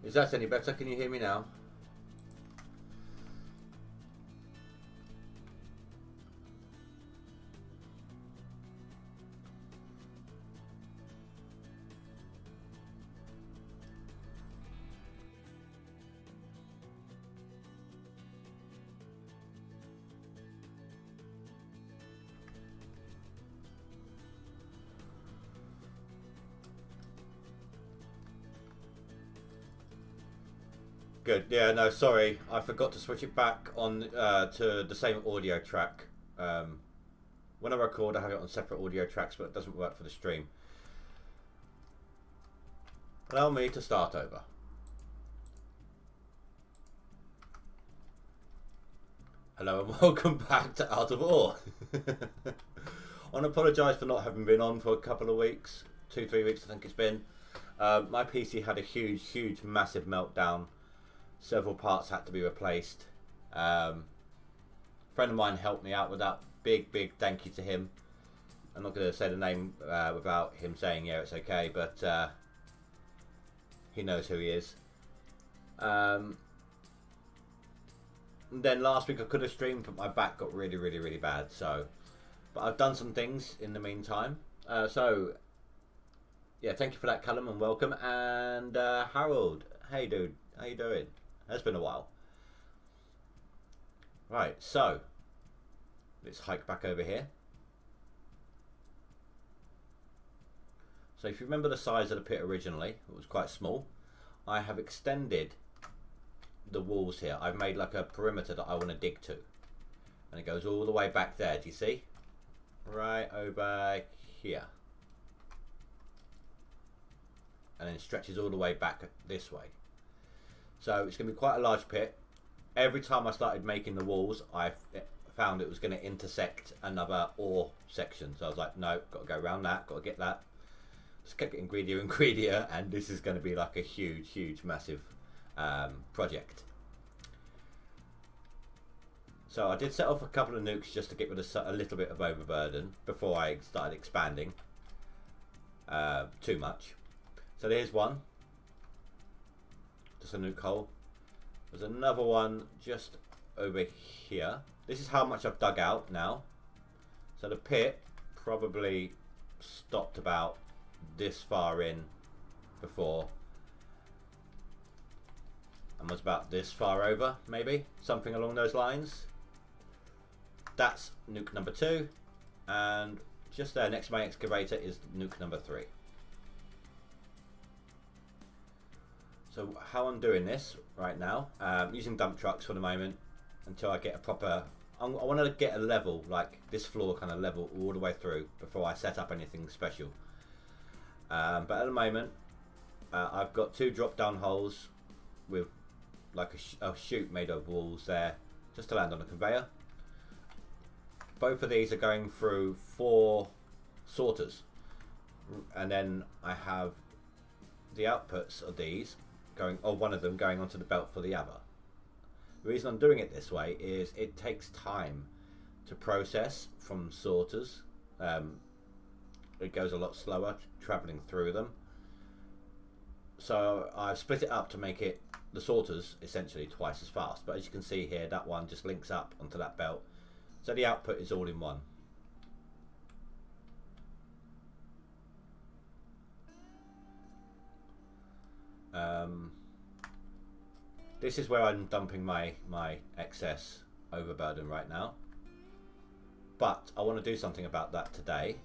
Is that any better? Can you hear me now? Good. Yeah, no, sorry. I forgot to switch it back on to the same audio track. When I record, I have it on separate audio tracks, but it doesn't work for the stream. Allow me to start over. Hello and welcome back to Out of Awe. I want to apologise for not having been on for a couple of weeks, 2-3 weeks I think it's been. My PC had a huge, massive meltdown. Several parts had to be replaced. A friend of mine helped me out with that. Big thank you to him. I'm not going to say the name without him saying yeah it's okay, but he knows who he is. Then last week I could have streamed, but my back got really bad. So, but I've done some things in the meantime. So yeah, thank you for that, Callum, and welcome. And Harold, hey dude, how you doing? It's been a while. Right, so let's hike back over here. So if you remember the size of the pit originally, it was quite small. I have extended the walls here. I've made like a perimeter that I want to dig to. And it goes all the way back there, do you see? Right over here. And then stretches all the way back this way. So it's going to be quite a large pit. Every time I started making the walls, I found it was going to intersect another ore section. So I was like, no, got to go around that, got to get that. Just kept getting greedier and greedier, and this is going to be like a huge, massive project. So I did set off a couple of nukes just to get rid of a little bit of overburden before I started expanding too much. So there's one. Just a nuke hole. There's another one just over here. This is how much I've dug out now. So the pit probably stopped about this far in before and was about this far over, maybe something along those lines. That's nuke number 2, and just there next to my excavator is nuke number 3. So how I'm doing this right now, using dump trucks for the moment until I get a proper, I want to get a level, like this floor kind of level all the way through before I set up anything special. But at the moment, I've got 2 drop down holes with like a chute made of walls there just to land on a conveyor. Both of these are going through 4 sorters, and then I have the outputs of these going, or one of them going onto the belt for the other. The reason I'm doing it this way is it takes time to process from sorters. It goes a lot slower traveling through them. So I've split it up to make it the sorters essentially twice as fast. But as you can see here, that one just links up onto that belt. So the output is all in one. This is where I'm dumping my excess overburden right now. But I want to do something about that today.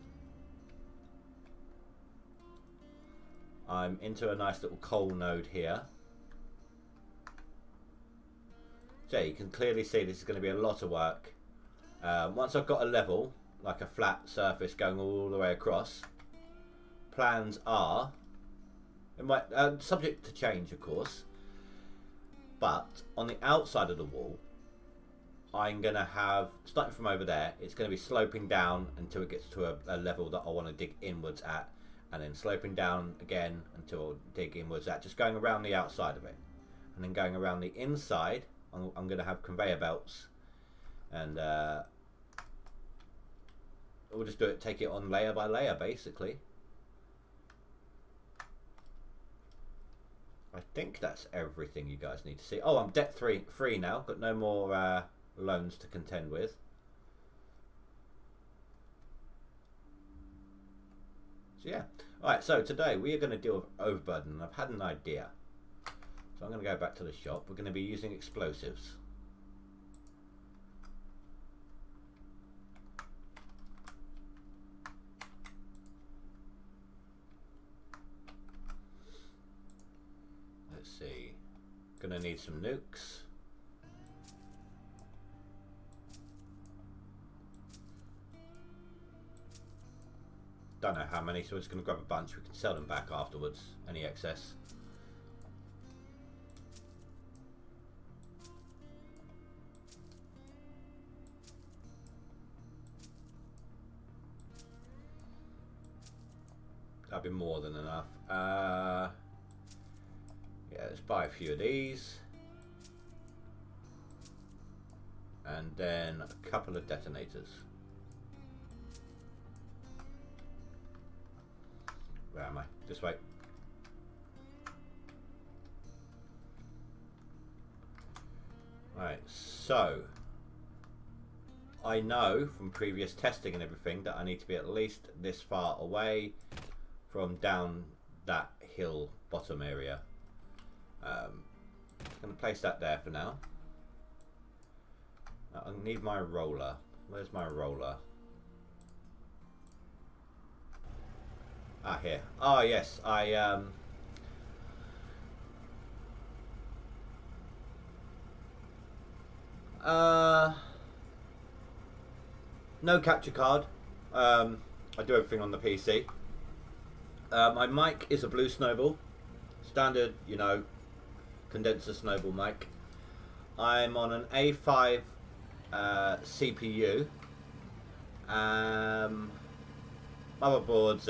I'm into a nice little coal node here. So you can clearly see this is going to be a lot of work. Once I've got a level, like a flat surface going all the way across, plans are, it might, subject to change of course, but on the outside of the wall, I'm going to have, starting from over there, it's going to be sloping down until it gets to a level that I want to dig inwards at, and then sloping down again until I dig inwards at, just going around the outside of it. And then going around the inside, I'm going to have conveyor belts, and we'll just do it, take it on layer by layer basically. I think that's everything you guys need to see. Oh, I'm debt free now. Got no more loans to contend with. So yeah. Alright, so today we are going to deal with overburden. I've had an idea. So I'm going to go back to the shop. We're going to be using explosives. Let's see. Going to need some nukes. Don't know how many, so we're just going to grab a bunch. We can sell them back afterwards, any excess. That'd be more than enough. Yeah, let's buy a few of these. And then a couple of detonators. Where am I? This way. Right, so I know from previous testing and everything that I need to be at least this far away from down that hill bottom area. I'm going to place that there for now. I need my roller. Where's my roller? Ah, here. Oh, yes. No capture card. I do everything on the PC. My mic is a Blue Snowball. Standard, you know, condenser snowball mic. I'm on an A5 CPU. Motherboard's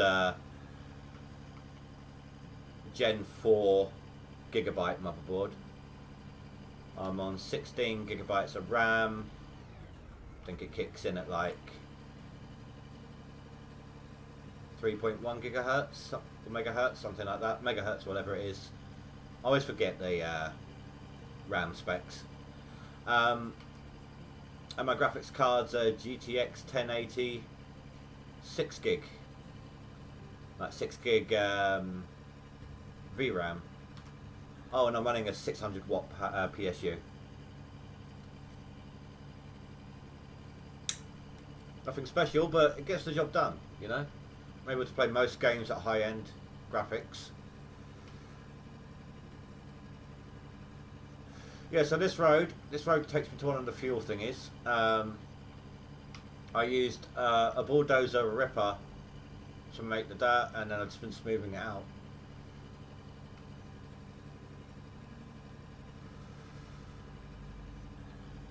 Gen 4 gigabyte motherboard. I'm on 16 gigabytes of RAM. I think it kicks in at like 3.1 gigahertz, megahertz, something like that. Megahertz, whatever it is. I always forget the RAM specs. And my graphics card's a GTX 1080 6 gig. Like 6 gig VRAM. Oh, and I'm running a 600 watt PSU. Nothing special, but it gets the job done, you know. I'm able to play most games at high end graphics. Yeah, so this road takes me to one of the fuel thingies. I used a bulldozer ripper to make the dirt, and then I've just been smoothing it out.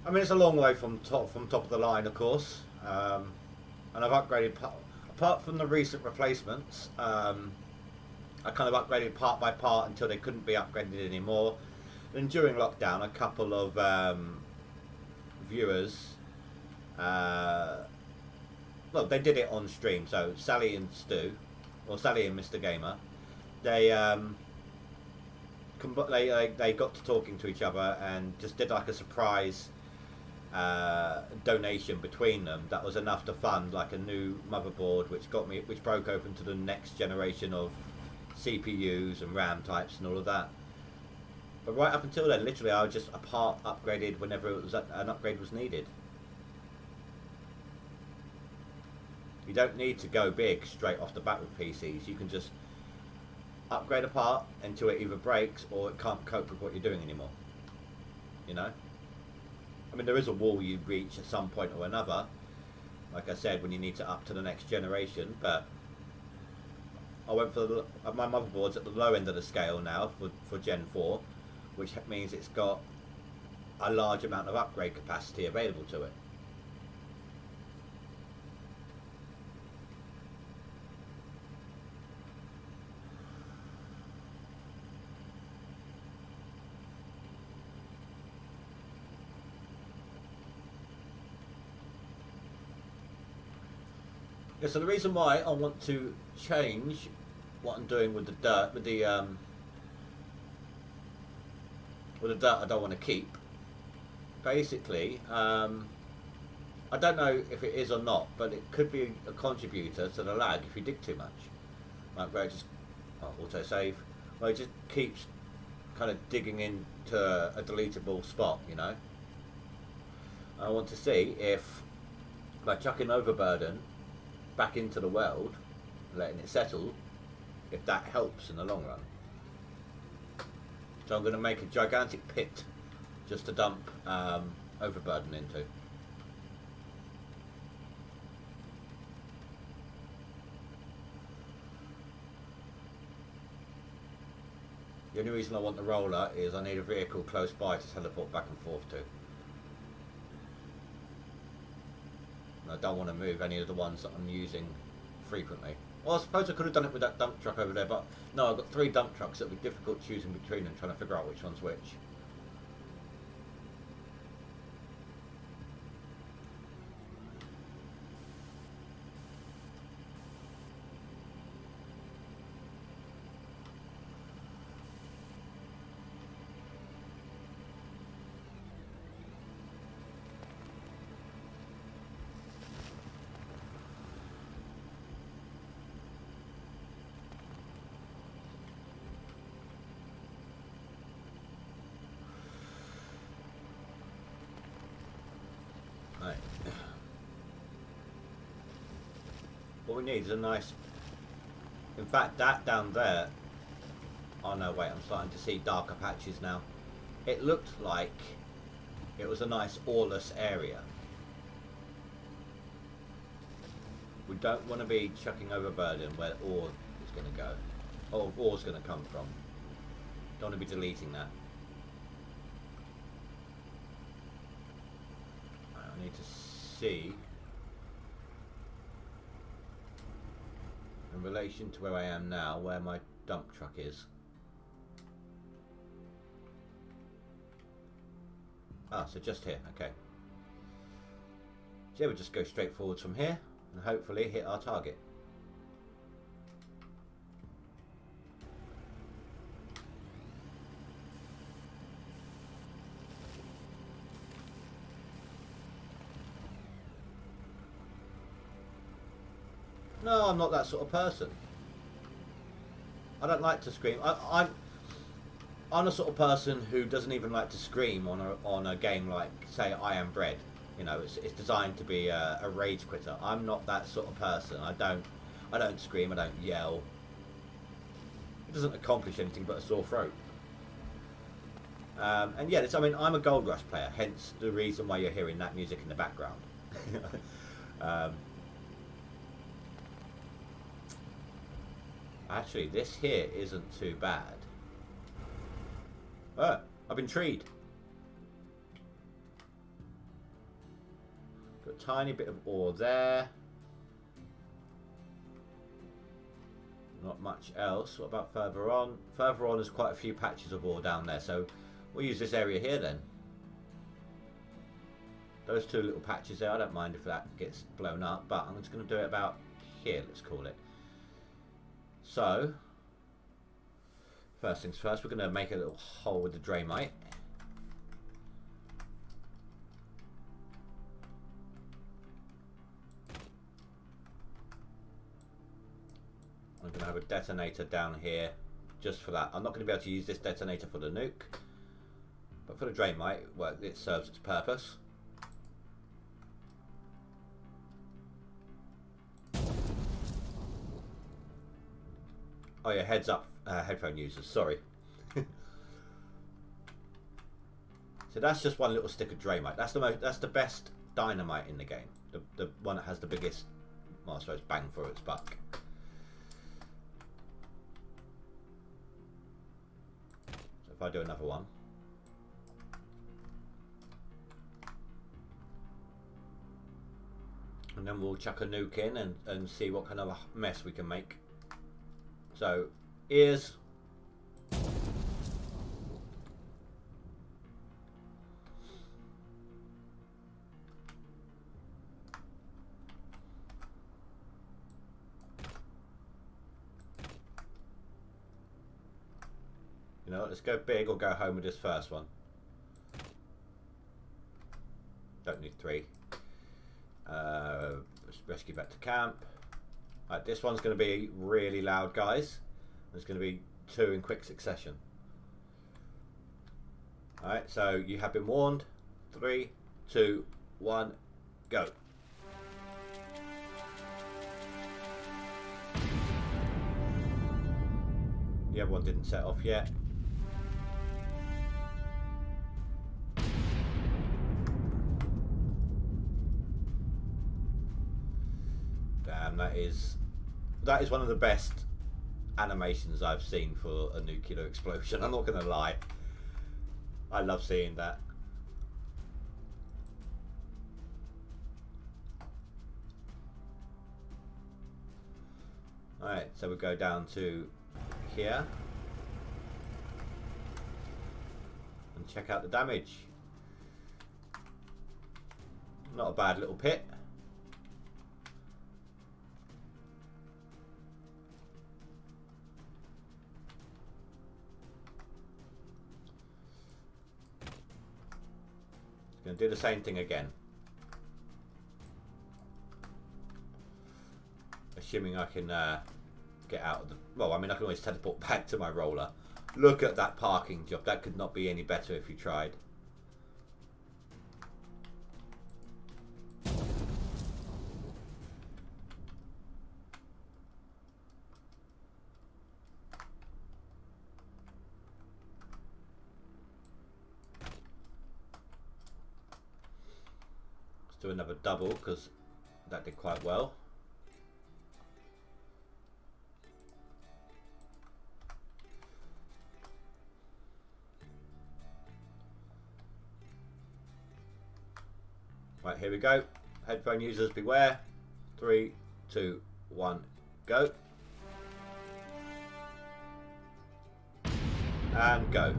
I mean, it's a long way from top of the line, of course, and I've upgraded apart from the recent replacements. I kind of upgraded part by part until they couldn't be upgraded anymore. And during lockdown, a couple of viewers, well, they did it on stream. So Sally and Stu, or Sally and Mr. Gamer, they got to talking to each other and just did like a surprise donation between them that was enough to fund like a new motherboard, which broke open to the next generation of CPUs and RAM types and all of that. But right up until then, literally, I was just a part upgraded whenever an upgrade was needed. You don't need to go big straight off the bat with PCs. You can just upgrade a part until it either breaks or it can't cope with what you're doing anymore. You know? I mean, there is a wall you reach at some point or another, like I said, when you need to up to the next generation, but I went for my motherboard's at the low end of the scale now for Gen 4, which means it's got a large amount of upgrade capacity available to it. Yeah, so the reason why I want to change what I'm doing with the dirt, with the with the dirt I don't want to keep. Basically, I don't know if it is or not, but it could be a contributor to the lag if you dig too much. Like where it just auto-save, where it just keeps kind of digging into a deletable spot, you know. I want to see if by chucking overburden back into the world, letting it settle, if that helps in the long run. So I'm going to make a gigantic pit just to dump overburden into. The only reason I want the roller is I need a vehicle close by to teleport back and forth to. And I don't want to move any of the ones that I'm using frequently. Well, I suppose I could have done it with that dump truck over there, but no, I've got 3 dump trucks. It'll be difficult choosing between them, trying to figure out which one's which. Right. What we need is a nice... In fact, that down there... Oh no, wait, I'm starting to see darker patches now. It looked like it was a nice oreless area. We don't want to be chucking overburden where ore is going to go. Or ore's going to come from. Don't want to be deleting that. I need to see in relation to where I am now, where my dump truck is. Ah, so just here, okay. So yeah, we'll just go straight forwards from here and hopefully hit our target. No, I'm not that sort of person. I don't like to scream. I'm the sort of person who doesn't even like to scream on a game like, say, I Am Bread. You know, it's designed to be a rage quitter. I'm not that sort of person. I don't scream. I don't yell. It doesn't accomplish anything but a sore throat. And yeah, I mean, I'm a Gold Rush player, hence the reason why you're hearing that music in the background. Actually, this here isn't too bad. Oh, I've been treed. Got a tiny bit of ore there. Not much else. What about further on? Further on, there's quite a few patches of ore down there, so we'll use this area here then. Those 2 little patches there, I don't mind if that gets blown up, but I'm just going to do it about here, let's call it. So, first things first, we're going to make a little hole with the Draymite. I'm going to have a detonator down here just for that. I'm not going to be able to use this detonator for the nuke, but for the Draymite, well, it serves its purpose. Oh yeah, heads up, headphone users, sorry. So that's just one little stick of Draymite. That's the best dynamite in the game. The one that has the biggest, well, I suppose, bang for its buck. So if I do another one. And then we'll chuck a nuke in and see what kind of a mess we can make. So, ears. You know, let's go big or go home with this first one. 3. Let's rescue back to camp. Right, this one's going to be really loud, guys. There's going to be 2 in quick succession. Alright, so you have been warned. 3, 2, 1, go. The other one didn't set off yet. Damn, that is one of the best animations I've seen for a nuclear explosion. I'm not going to lie. I love seeing that. Alright, so we go down to here and check out the damage. Not a bad little pit. It's going to do the same thing again. Assuming I can get out of the... Well, I mean, I can always teleport back to my roller. Look at that parking job. That could not be any better if you tried. Let's do another double because that did quite well. Right, here we go. Headphone users beware. 3, 2, 1, go. And go.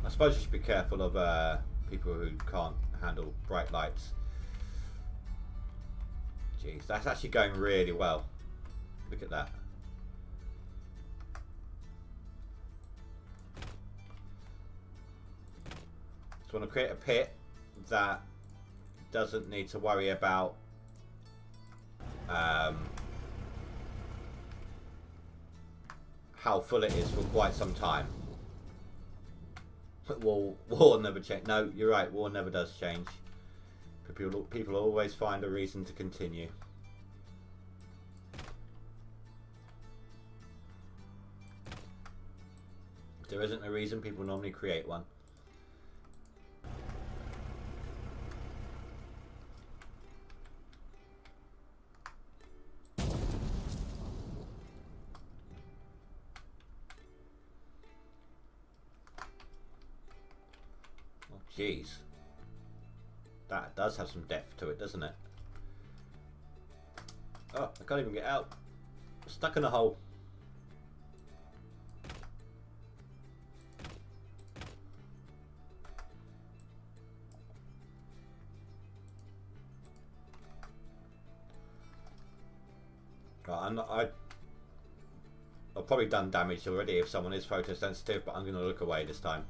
I suppose you should be careful of people who can't handle bright lights. Jeez, that's actually going really well. Look at that. So I want to create a pit that doesn't need to worry about how full it is for quite some time. War never change. No, you're right. War never does change. People always find a reason to continue. If there isn't a reason, people normally create one. Oh, jeez. That does have some depth to it, doesn't it? Oh, I can't even get out. I'm stuck in a hole. Right, I've probably done damage already if someone is photosensitive, but I'm going to look away this time.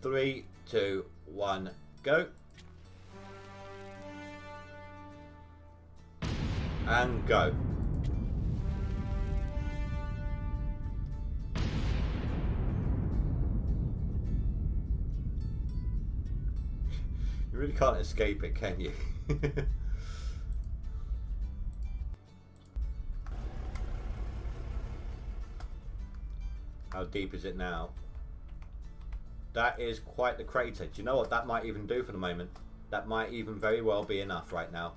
3, 2, 1, go. And go. You really can't escape it, can you? How deep is it now? That is quite the crater. Do you know what that might even do for the moment? That might even very well be enough right now.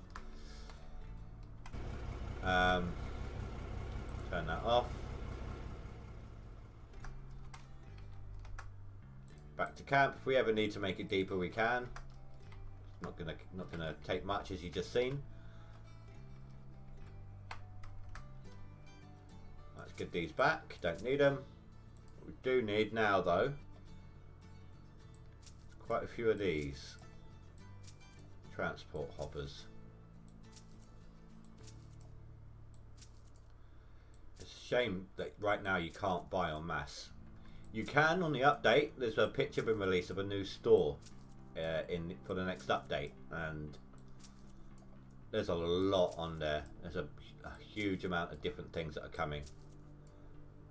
Turn that off. Back to camp. If we ever need to make it deeper, we can. Not gonna take much, as you just seen. Let's get these back. Don't need them. What we do need now, though, quite a few of these transport hoppers. shame that right now you can't buy en masse. You can on the update. There's a picture been released of a new store for the next update, and there's a lot on there. There's a huge amount of different things that are coming.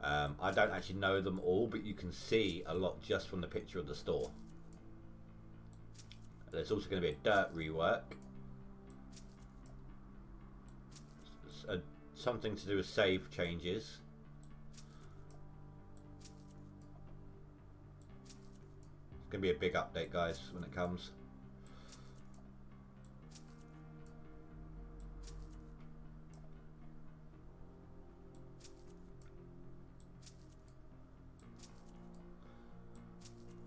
I don't actually know them all, but you can see a lot just from the picture of the store. There's also going to be a dirt rework. Something to do with save changes. It's going to be a big update, guys, when it comes.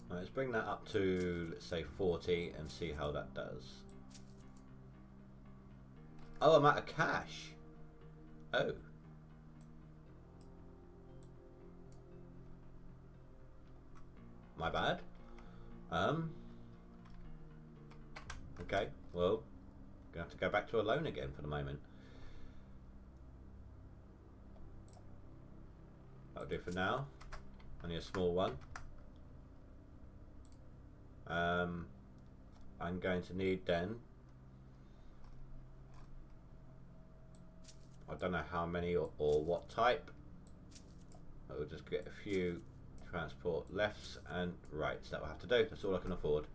Right, let's bring that up to, let's say, 40 and see how that does. Oh, I'm out of cash. Oh. My bad. Okay, well, gonna have to go back to a loan again for the moment. That'll do for now. Only a small one. I'm going to need then, I don't know how many or what type. I'll just get a few transport lefts and rights. That will have to do. That's all I can afford.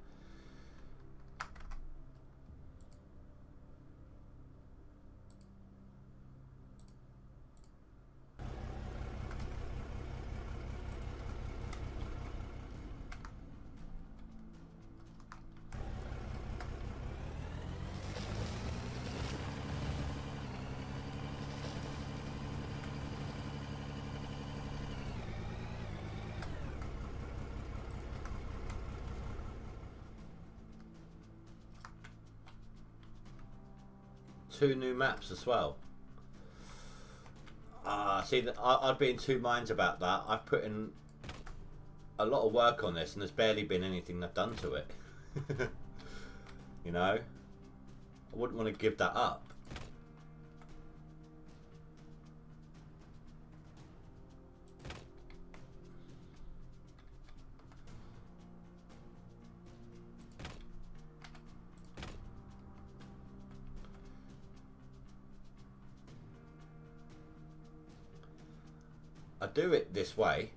Two new maps as well. See, I'd be in two minds about that. I've put in a lot of work on this and there's barely been anything I've done to it. You know? I wouldn't want to give that up. I do it this way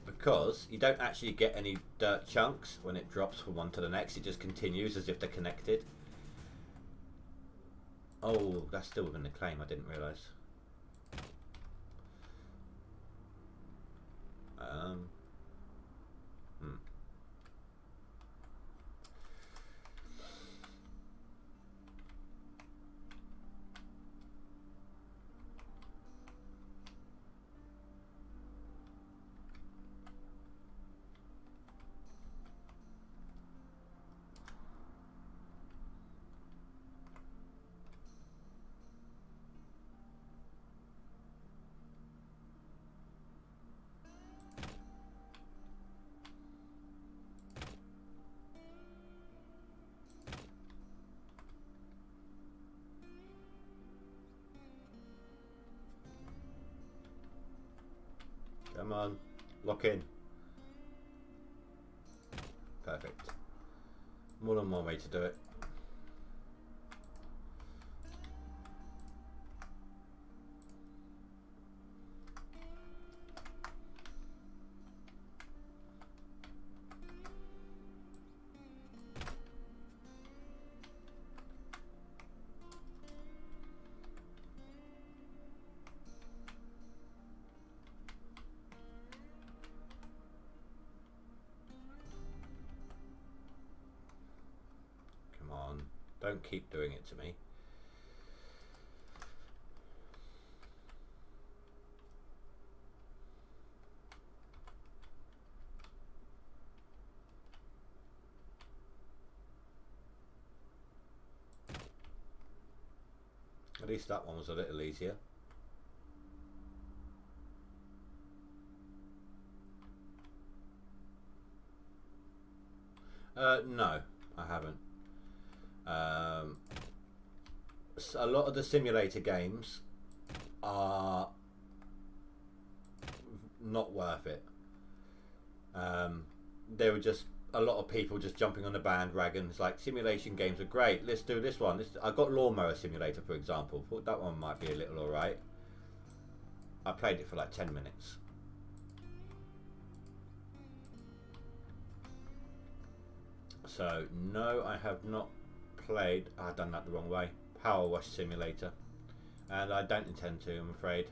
because you don't actually get any dirt chunks when it drops from one to the next. It just continues as if they're connected. Oh, that's still within the claim. I didn't realise. Come on, lock in. Perfect. More than one way to do it. Don't keep doing it to me. At least that one was a little easier. No, I haven't. A lot of the simulator games are not worth it. There were just a lot of people just jumping on the bandwagons. Like, simulation games are great. Let's do this one. I got Lawnmower Simulator, for example. Thought that one might be a little alright. I played it for like 10 minutes. So no, I have not played. I've done that the wrong way. Power Wash Simulator, and I don't intend to, I'm afraid.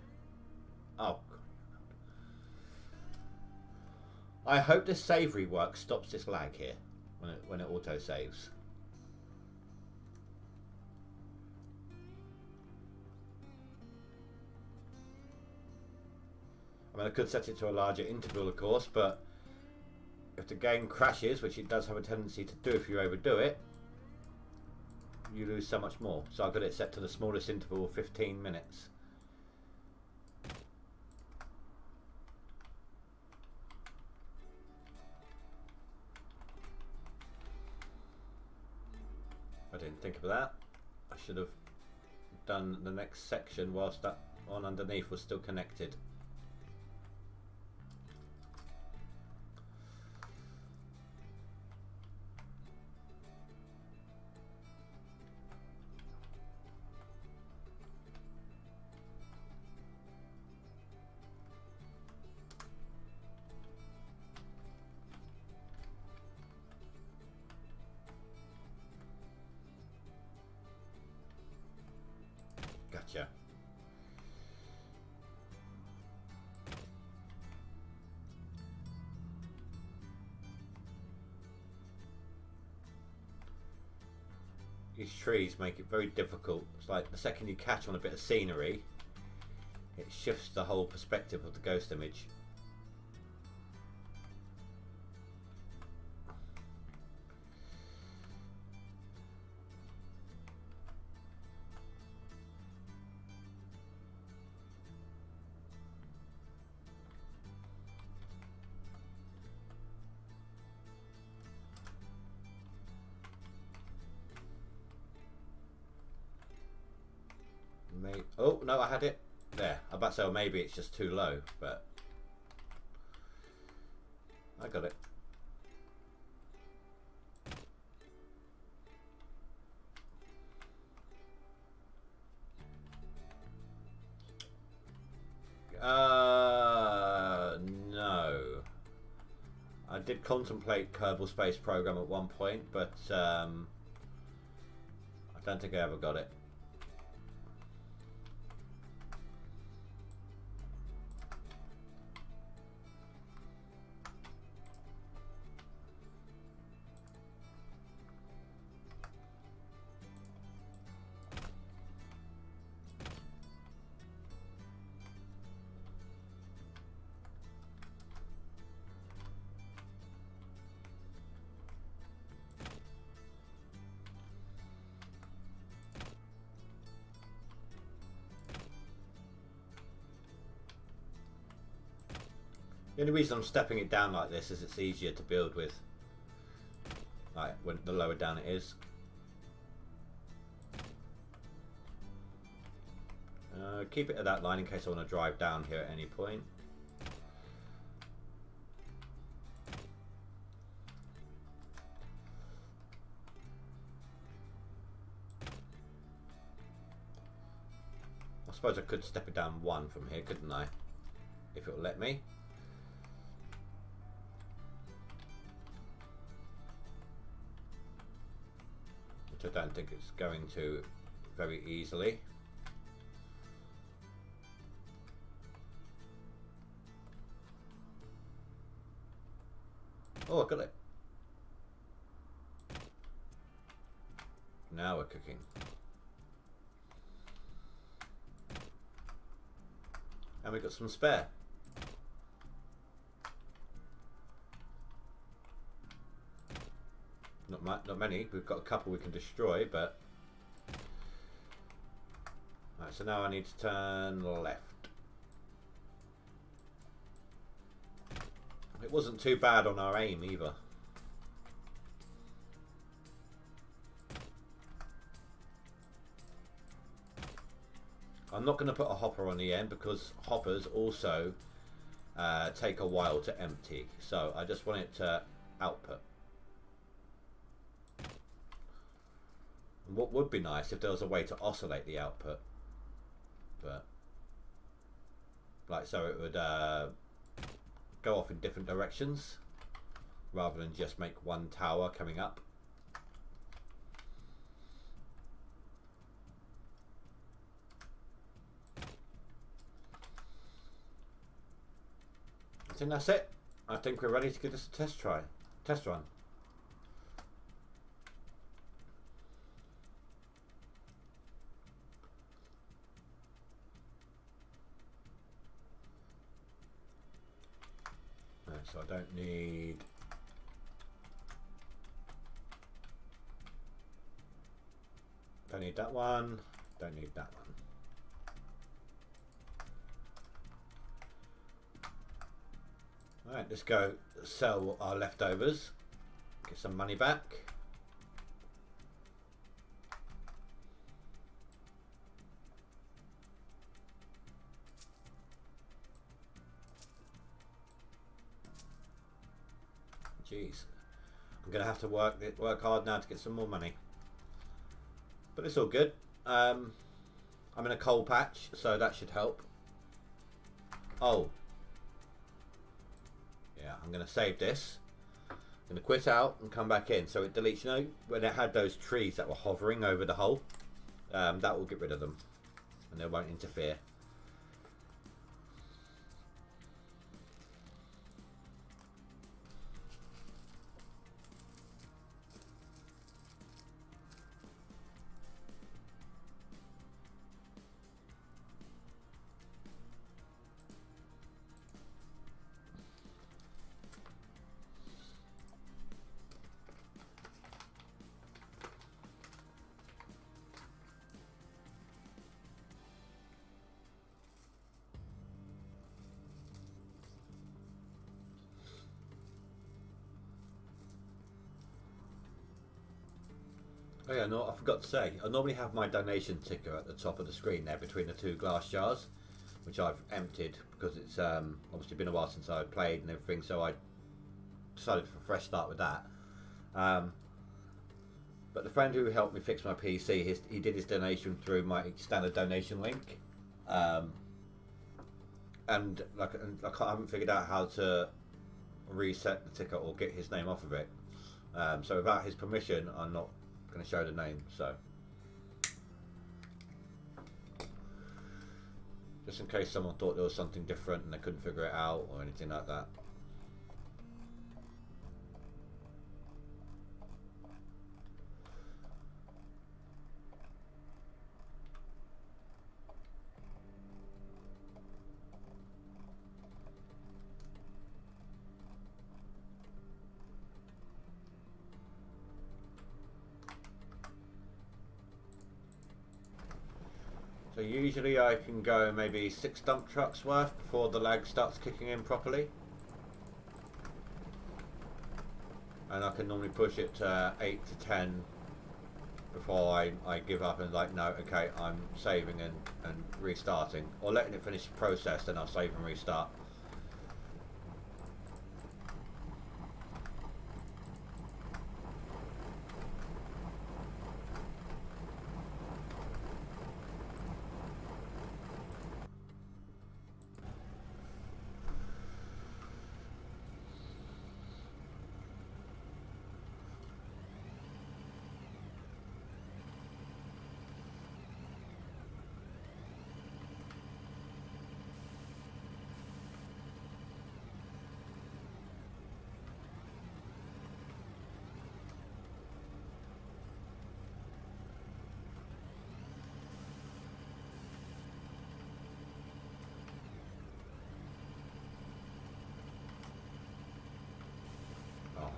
Oh, I hope this save rework stops this lag here when it auto saves. I mean, I could set it to a larger interval, of course, but if the game crashes, which it does have a tendency to do if you overdo it, you lose so much more. So I've got it set to the smallest interval of 15 minutes. I didn't think of that. I should have done the next section whilst that one underneath was still connected. Gotcha. These trees make it very difficult. It's like the second you catch on a bit of scenery, it shifts the whole perspective of the ghost image. Oh no, I had it there. I about to say, well, maybe it's just too low, but I got it. No. I did contemplate Kerbal Space Program at one point, but I don't think I ever got it. The only reason I'm stepping it down like this is it's easier to build with, like when the lower down it is. Keep it at that line in case I want to drive down here at any point. I suppose I could step it down one from here, couldn't I? If it'll let me. Which I don't think it's going to very easily. Oh, I got it. Now we're cooking. And we've got some spare. Not many. We've got a couple we can destroy, but... Right, so now I need to turn left. It wasn't too bad on our aim either. I'm not going to put a hopper on the end because hoppers also take a while to empty. So I just want it to output. And what would be nice if there was a way to oscillate the output, but like so it would go off in different directions rather than just make one tower coming up. I think that's it. I think we're ready to give this a test run. Right, so I don't need that one. Don't need that one. Alright, let's go sell our leftovers, get some money back. Jeez, I'm gonna have to work hard now to get some more money, but it's all good. I'm in a coal patch, so that should help. Oh. Yeah, I'm going to save this. I'm going to quit out and come back in. So it deletes, you know, when it had those trees that were hovering over the hole, that will get rid of them and they won't interfere. Oh yeah, no, I forgot to say, I normally have my donation ticker at the top of the screen there between the two glass jars, which I've emptied because it's obviously been a while since I played and everything, so I decided for a fresh start with that. But the friend who helped me fix my PC, he did his donation through my standard donation link, and I haven't figured out how to reset the ticker or get his name off of it. So without his permission, I'm not going to show the name. So just in case someone thought there was something different and they couldn't figure it out or anything like that. So usually I can go maybe 6 dump trucks worth before the lag starts kicking in properly. And I can normally push it to 8 to 10 before I give up and like, no, okay, I'm saving and restarting. Or letting it finish the process, then I'll save and restart.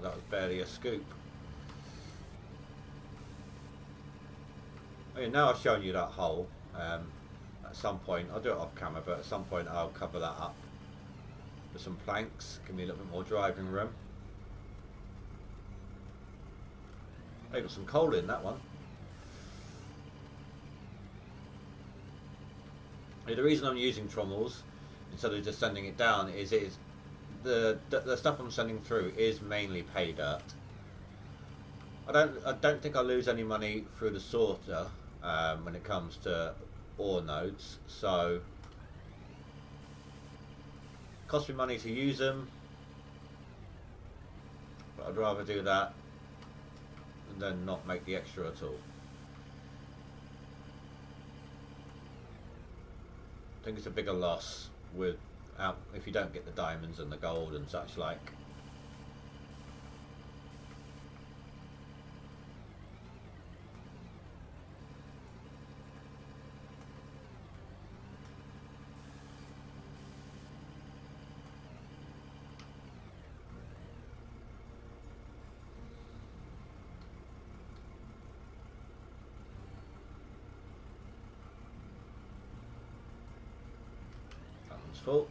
That was barely a scoop. I mean, now I've shown you that hole. At some point, I'll do it off camera, but at some point I'll cover that up with some planks. Give me a little bit more driving room. I got some coal in that one. The reason I'm using trommels instead of just sending it down, is the stuff I'm sending through is mainly pay dirt. I don't think I lose any money through the sorter when it comes to ore nodes, so it costs me money to use them, but I'd rather do that than not make the extra at all. I think it's a bigger loss if you don't get the diamonds and the gold and such like. That one's full.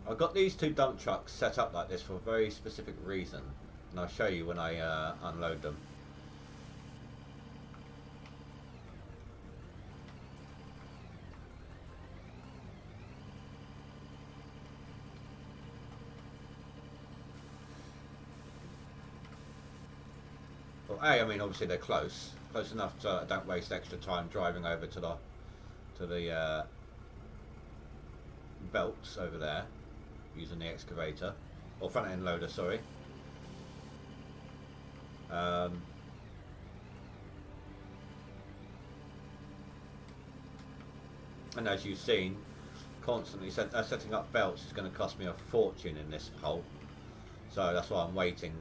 I've got these two dump trucks set up like this for a very specific reason, and I'll show you when I unload them. Well, I mean, obviously they're close enough so I don't waste extra time driving over to the belts over there using the excavator, or front end loader, sorry. And as you've seen, constantly setting up belts is going to cost me a fortune in this hole, so that's why I'm waiting.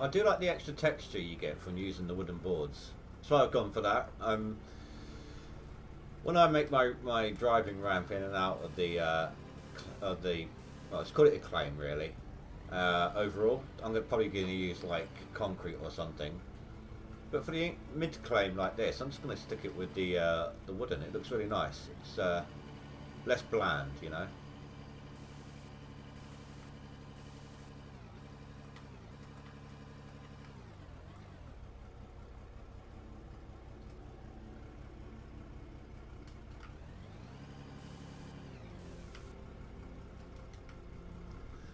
I do like the extra texture you get from using the wooden boards, so I've gone for that. When I make my driving ramp in and out of the well, let's call it a claim really. Overall, I'm probably going to use like concrete or something. But for the mid claim like this, I'm just going to stick it with the wooden. It looks really nice. It's less bland, you know.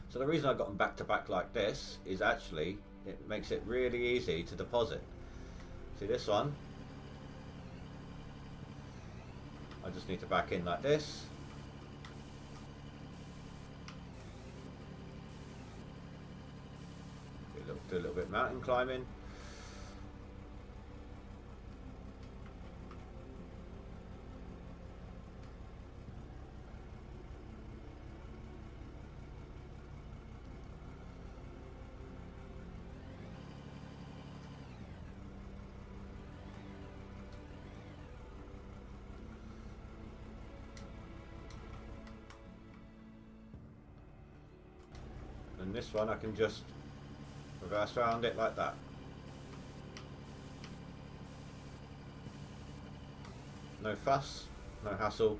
So the reason I got them back to back like this is actually it makes it really easy to deposit. See this one? I just need to back in like this. Do a little bit of mountain climbing. And this one I can just reverse around it like that. No fuss, no hassle.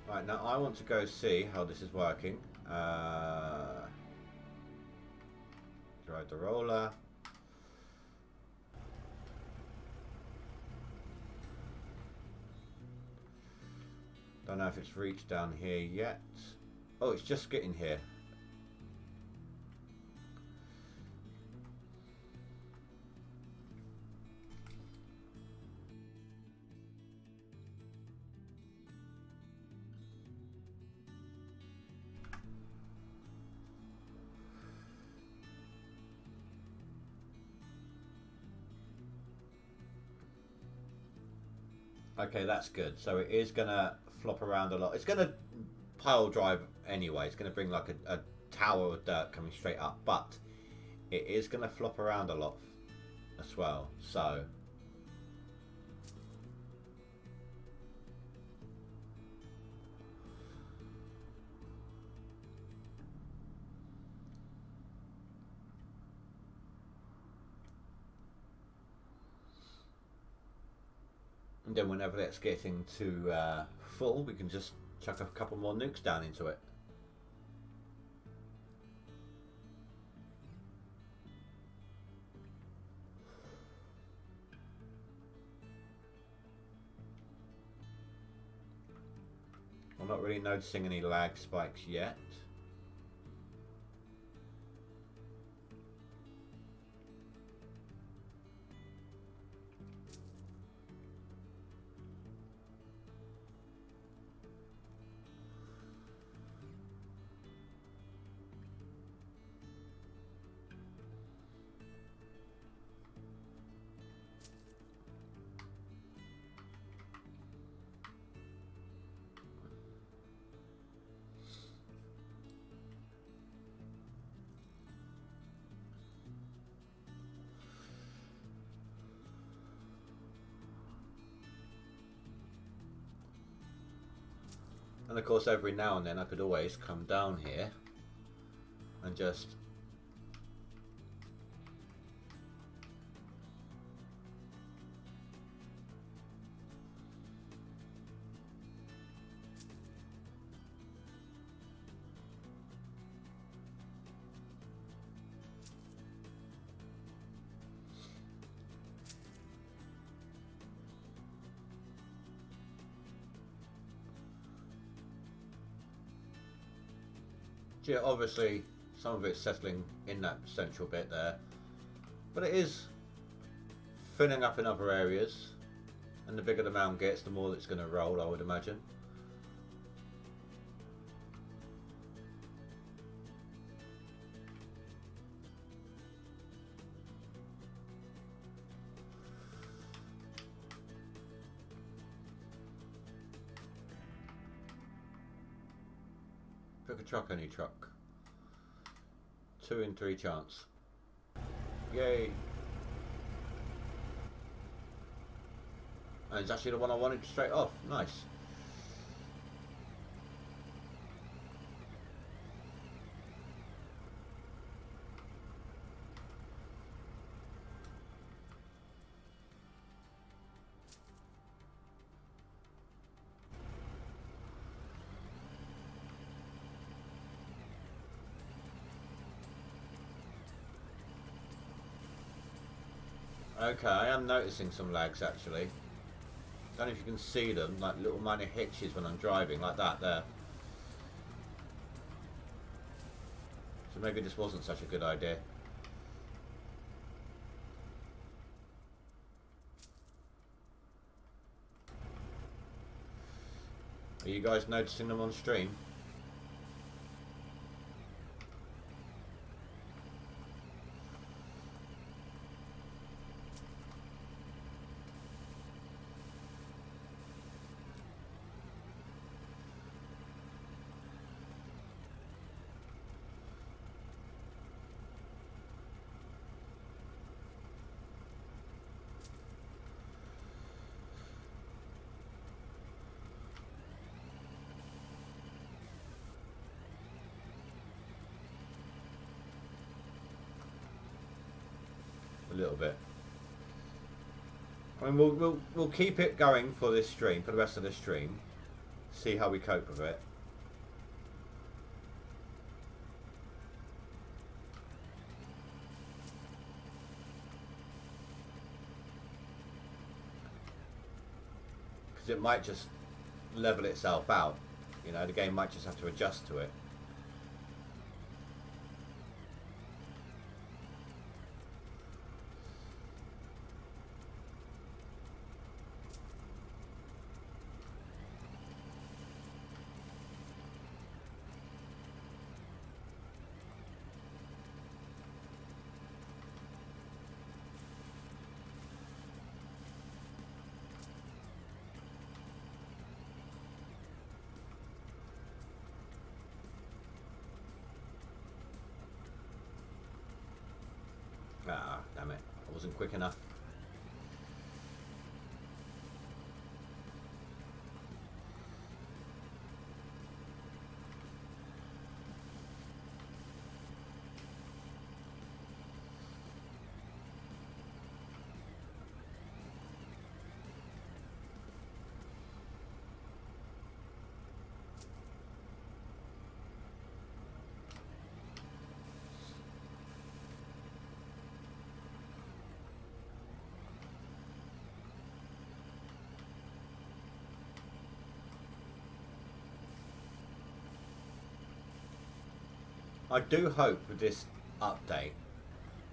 Right, now I want to go see how this is working. Drive the roller. Don't know if it's reached down here yet. Oh, it's just getting here. Okay, that's good. So it is gonna flop around a lot. It's gonna pile drive anyway. It's gonna bring like a tower of dirt coming straight up, but it is gonna flop around a lot as well. So and then whenever it's getting to full, we can just chuck a couple more nukes down into it. I'm not really noticing any lag spikes yet. And of course, every now and then I could always come down here and just yeah, obviously some of it's settling in that central bit there, but it is filling up in other areas, and the bigger the mound gets, the more it's going to roll, I would imagine. Pick a truck, any truck. 2 in 3 chance. Yay. And it's actually the one I wanted straight off. Nice. Okay, I am noticing some lags actually. I don't know if you can see them, like little minor hitches when I'm driving, like that there. So maybe this wasn't such a good idea. Are you guys noticing them on stream? A little bit. I mean, we'll keep it going for this stream, for the rest of the stream. See how we cope with it. Because it might just level itself out. You know, the game might just have to adjust to it. Wasn't quick enough. I do hope with this update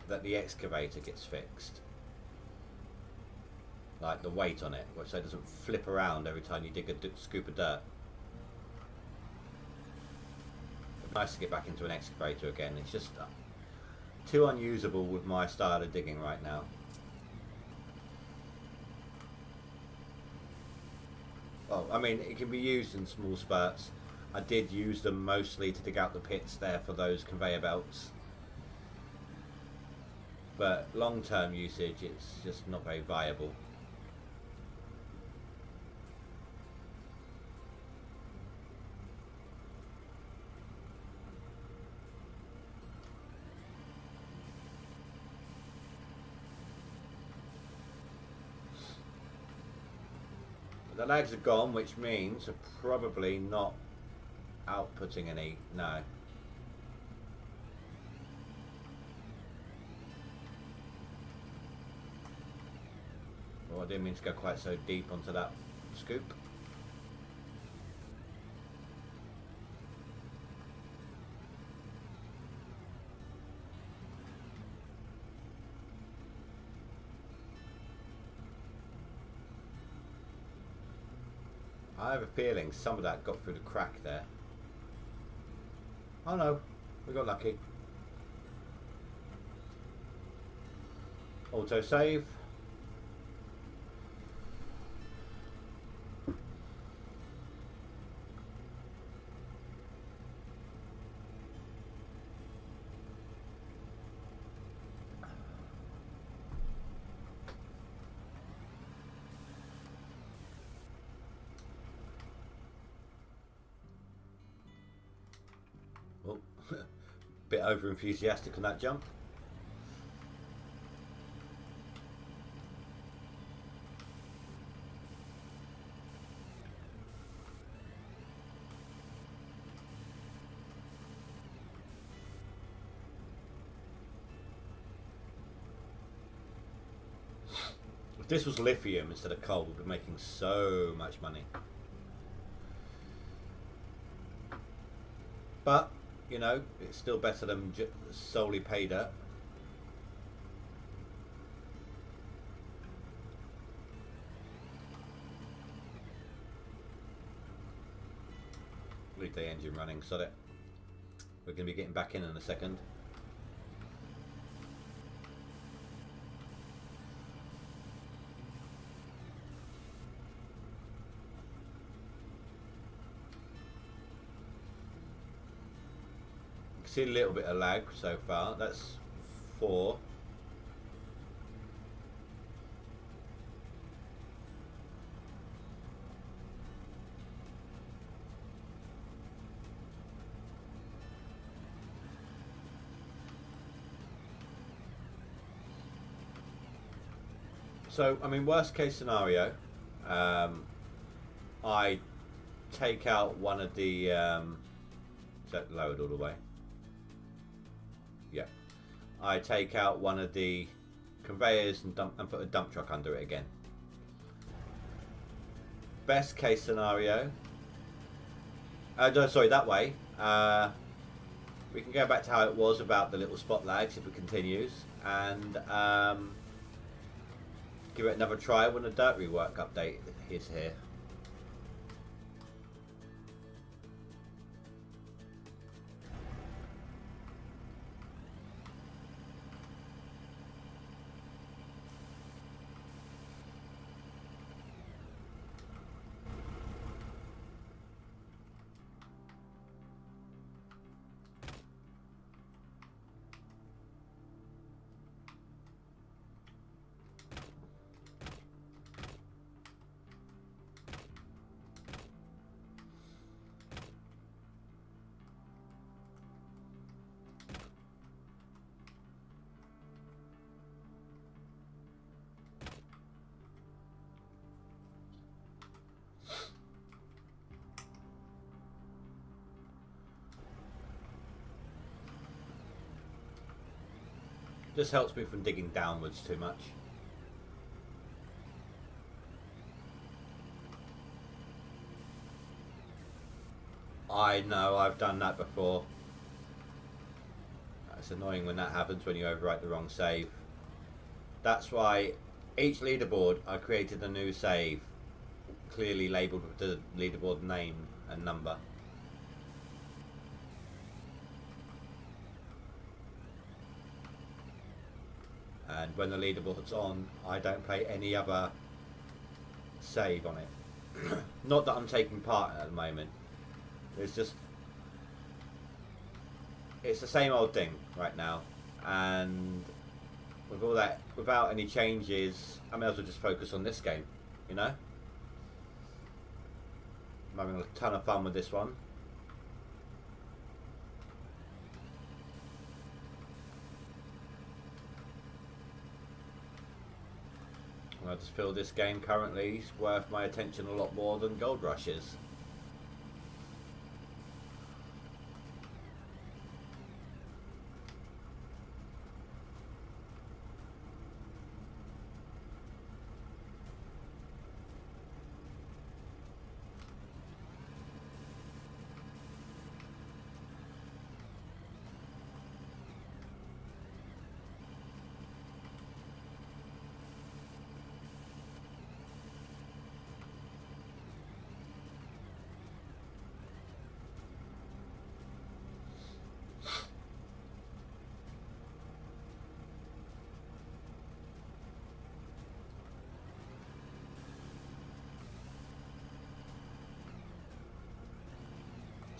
that the excavator gets fixed. Like the weight on it, so it doesn't flip around every time you dig a scoop of dirt. It's nice to get back into an excavator again. It's just too unusable with my style of digging right now. Well, I mean, it can be used in small spurts. I did use them mostly to dig out the pits there for those conveyor belts. But long-term usage, it's just not very viable. The lags are gone, which means they're probably not outputting any. No. Well, I didn't mean to go quite so deep onto that scoop. I have a feeling some of that got through the crack there. Oh no, we got lucky. Auto save. Oh, bit over enthusiastic on that jump. If this was lithium instead of coal, we'd be making so much money. But, you know, it's still better than solely pay dirt. Leave the engine running, sod it. We're going to be getting back in a second. See a little bit of lag so far. That's 4. So, I mean, worst case scenario, I take out one of the, is that lowered all the way? Yeah, I take out one of the conveyors and put a dump truck under it again. Best case scenario, no, sorry, that way. We can go back to how it was about the little spot lags if it continues, and give it another try when the dirt rework update is here. Just helps me from digging downwards too much. I know, I've done that before. It's annoying when that happens, when you overwrite the wrong save. That's why each leaderboard I created a new save, clearly labelled with the leaderboard name and number. And when the leaderboard's on, I don't play any other save on it. Not that I'm taking part at the moment. It's just, it's the same old thing right now, and with all that, without any changes, I may as well just focus on this game, you know? I'm having a ton of fun with this one. I just feel this game currently is worth my attention a lot more than Gold Rush is.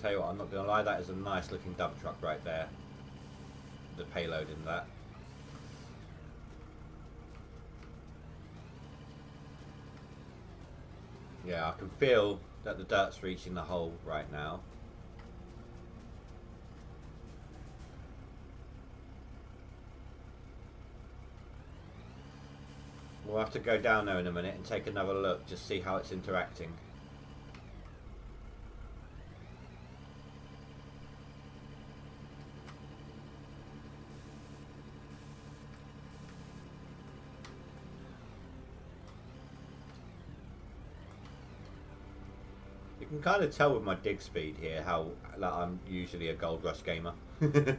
Tell you what, I'm not going to lie, that is a nice looking dump truck right there. The payload in that. Yeah, I can feel that the dirt's reaching the hole right now. We'll have to go down there in a minute and take another look, just see how it's interacting. You can kind of tell with my dig speed here how like, I'm usually a Gold Rush gamer. No,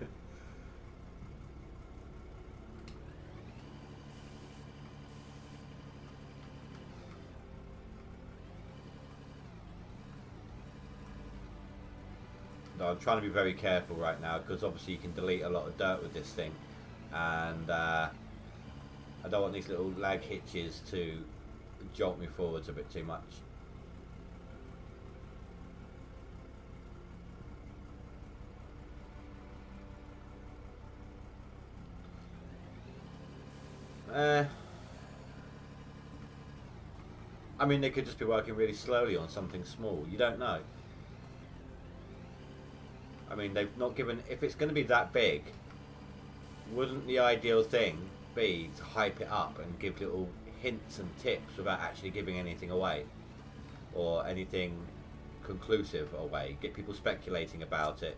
I'm trying to be very careful right now because obviously you can delete a lot of dirt with this thing, and I don't want these little lag hitches to jolt me forwards a bit too much. I mean, they could just be working really slowly on something small. You don't know. I mean, they've not given... If it's going to be that big, wouldn't the ideal thing be to hype it up and give little hints and tips without actually giving anything away? Or anything conclusive away? Get people speculating about it.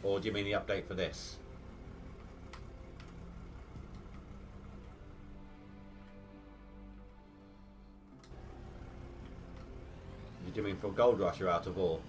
Or do you mean the update for this? Do you mean for Gold Rush or out of ore?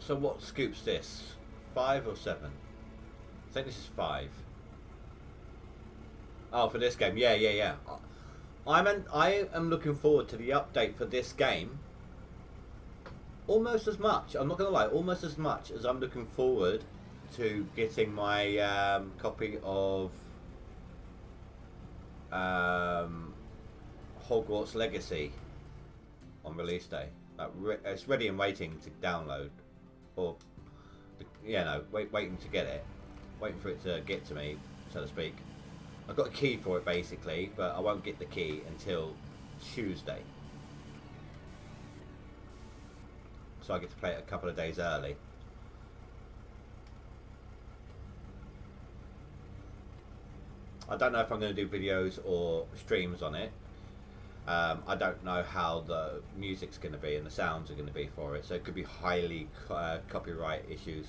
So what scoops this? 5 or 7? I think this is 5. Oh, for this game, yeah. I am looking forward to the update for this game almost as much. I'm not gonna lie, almost as much as I'm looking forward to getting my copy of. Hogwarts Legacy on release day. It's ready and waiting to download, or waiting to get it, waiting for it to get to me, so to speak. I've got a key for it basically, but I won't get the key until Tuesday, so I get to play it a couple of days early. I don't know if I'm going to do videos or streams on it. I don't know how the music's going to be and the sounds are going to be for it, so it could be highly copyright issues.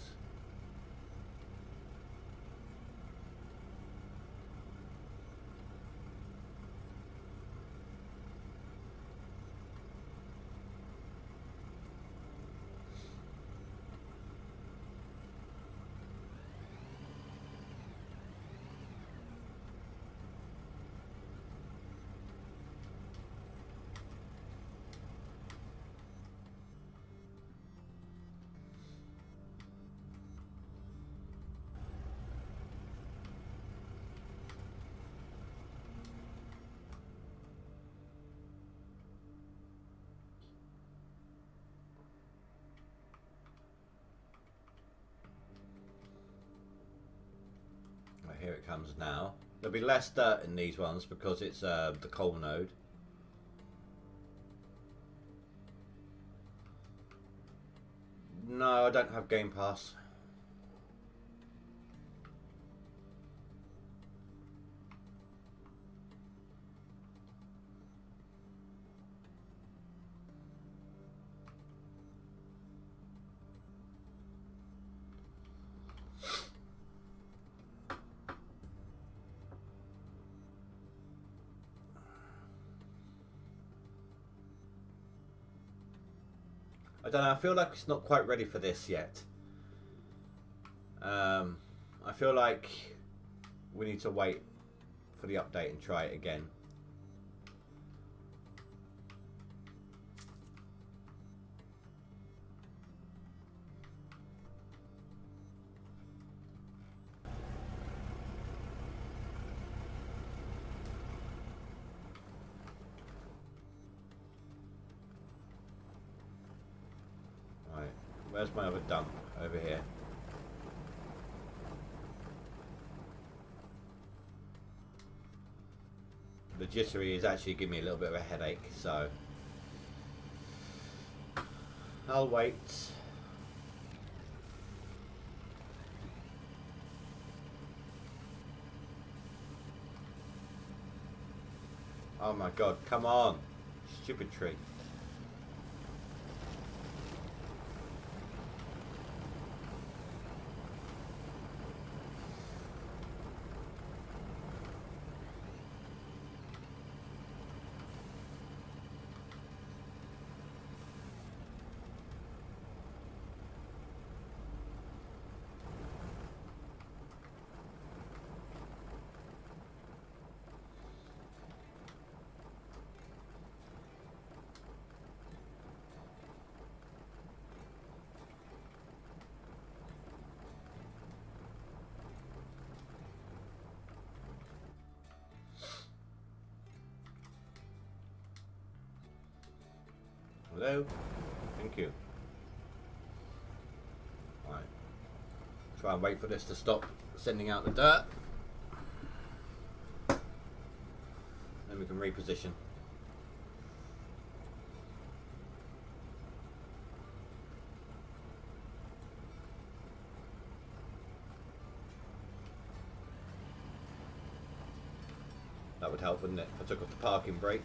Here it comes now. There'll be less dirt in these ones because it's the coal node. No, I don't have Game Pass. I don't know, I feel like it's not quite ready for this yet. I feel like we need to wait for the update and try it again. Where's my other dump? Over here. The jittery is actually giving me a little bit of a headache, so I'll wait. Oh my god, come on! Stupid tree. Hello? Thank you. Right. Try and wait for this to stop sending out the dirt. Then we can reposition. That would help, wouldn't it? If I took off the parking brake.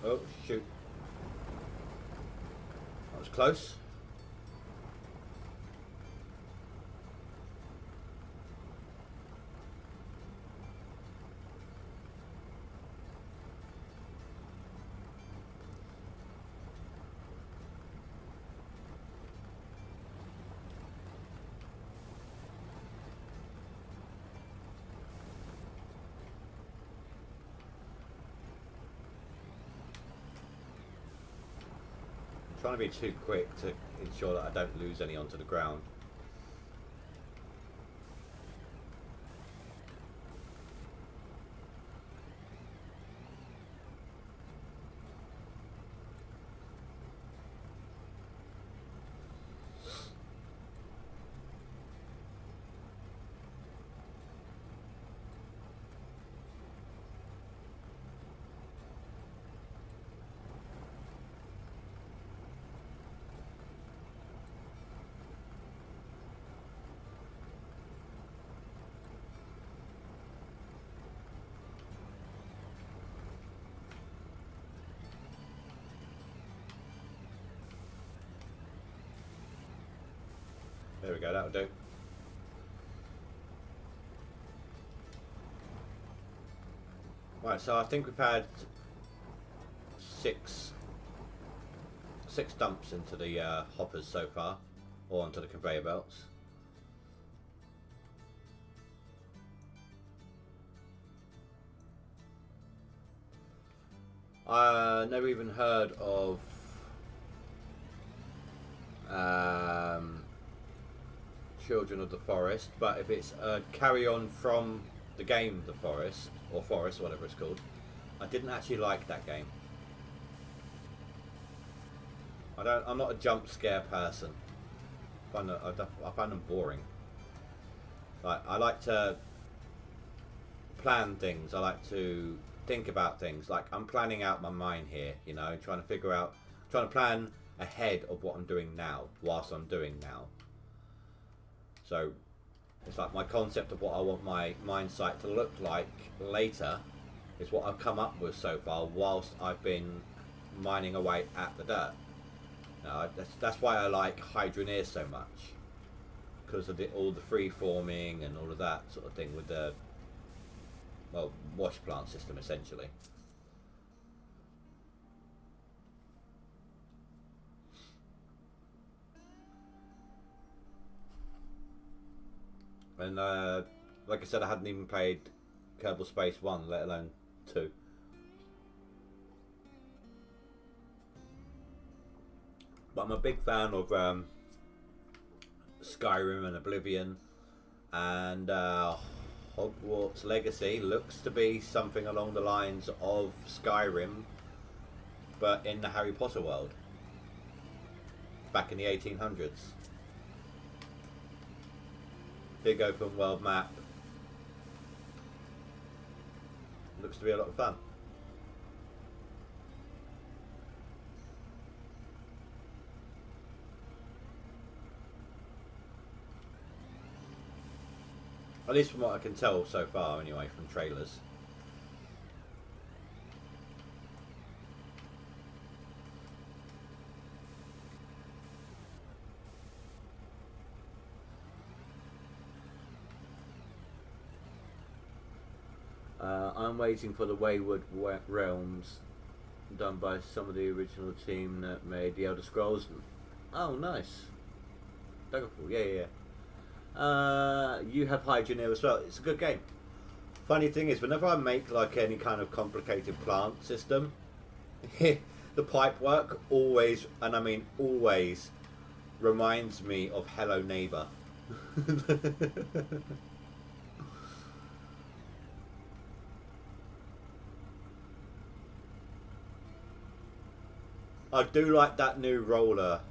Oh, shoot. That was close. Trying to be too quick to ensure that I don't lose any onto the ground. we go, that'll do. Right, so I think we've had six dumps into the hoppers so far, or onto the conveyor belts. I never even heard of Children of the Forest, but if it's a carry on from the game The Forest, or Forest, whatever it's called, I didn't actually like that game. I'm not a jump scare person. I find them boring. Like, I like to plan things. I like to think about things. Like, I'm planning out my mind here, you know, trying to plan ahead of what I'm doing now, whilst I'm doing now. So it's like my concept of what I want my mine site to look like later is what I've come up with so far whilst I've been mining away at the dirt. Now, that's why I like Hydroneer so much, because of all the free forming and all of that sort of thing with the, well, wash plant system essentially. And like I said, I hadn't even played Kerbal Space 1, let alone 2. But I'm a big fan of Skyrim and Oblivion, and Hogwarts Legacy looks to be something along the lines of Skyrim, but in the Harry Potter world, back in the 1800s. Big open world map. Looks to be a lot of fun. At least from what I can tell so far anyway, from trailers. I'm waiting for the Wayward Realms, done by some of the original team that made the Elder Scrolls. Oh, nice. Daggerfall, yeah. You have Hydroneer as well. It's a good game. Funny thing is, whenever I make like any kind of complicated plant system, the pipe work always, and I mean always, reminds me of Hello Neighbor. I do like that new roller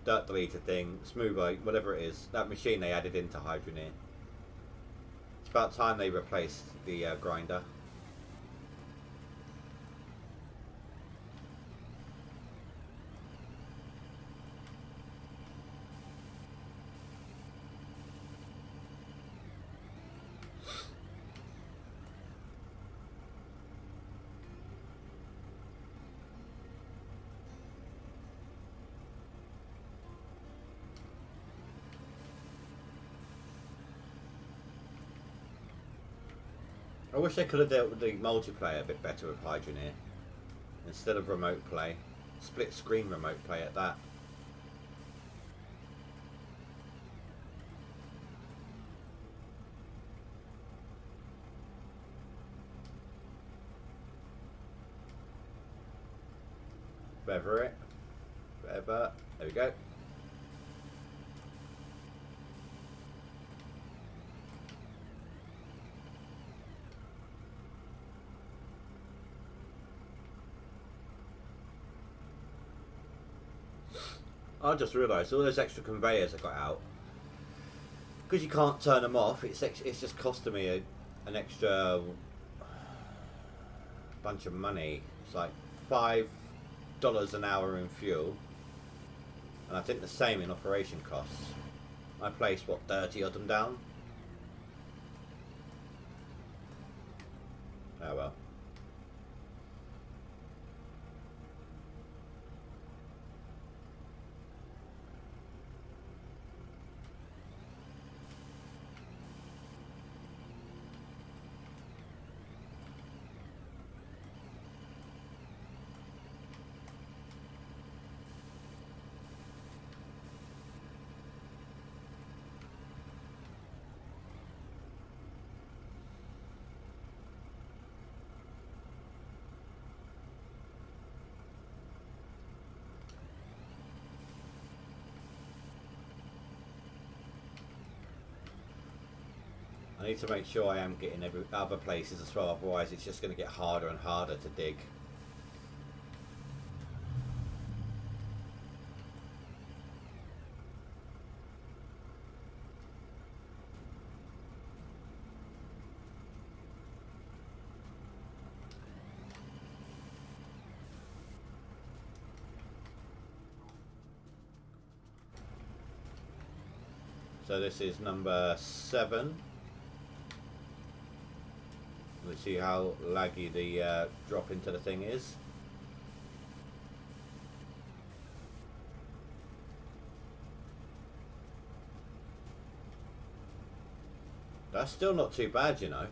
dirt deleter thing, smoother, whatever it is, that machine they added into Hydroneer. It's about time they replaced the grinder. I wish they could have dealt with the multiplayer a bit better with Hydroneer. Instead of remote play. Split screen remote play at that. Feather it. Feather. There we go. I just realised all those extra conveyors I got out, because you can't turn them off. It's just costing me an extra bunch of money. It's like $5 an hour in fuel, and I think the same in operation costs. I placed what, 30 of them down. Oh well. I need to make sure I am getting every other places as well, otherwise it's just going to get harder and harder to dig. So this is number 7. Let's see how laggy the drop into the thing is. That's still not too bad, you know.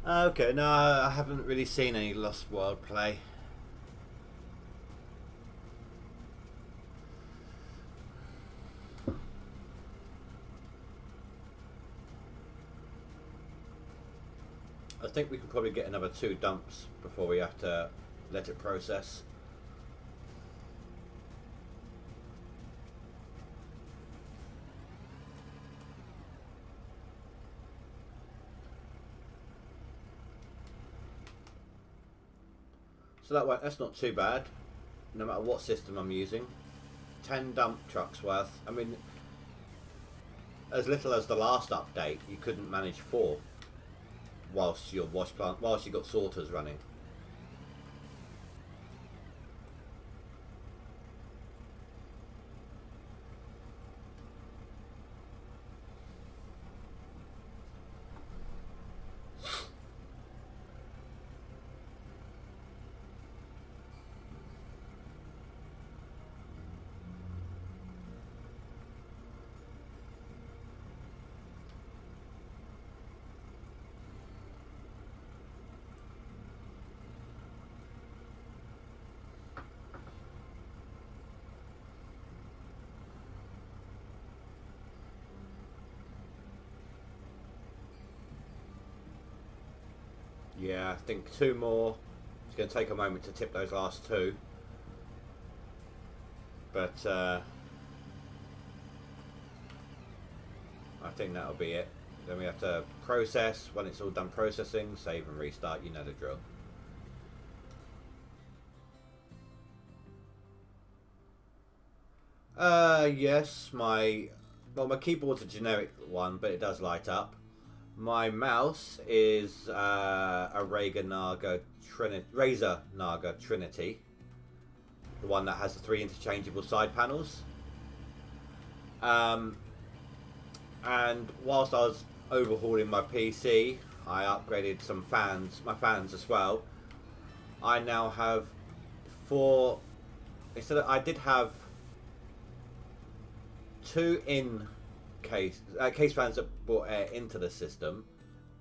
Okay, no, I haven't really seen any Lost World play. I think we can probably get another 2 dumps before we have to let it process. So that's not too bad, no matter what system I'm using. 10 dump trucks worth. I mean, as little as the last update, you couldn't manage 4 whilst your wash plant, whilst you got sorters running. Yeah, I think 2 more. It's going to take a moment to tip those last 2. But I think that'll be it. Then we have to process. When it's all done processing, save and restart. You know the drill. Yes, my keyboard's a generic one, but it does light up. My mouse is a Razer Naga Trinity, the one that has the 3 interchangeable side panels. And whilst I was overhauling my PC, I upgraded my fans as well. I now have 4. I did have 2 case fans that brought air into the system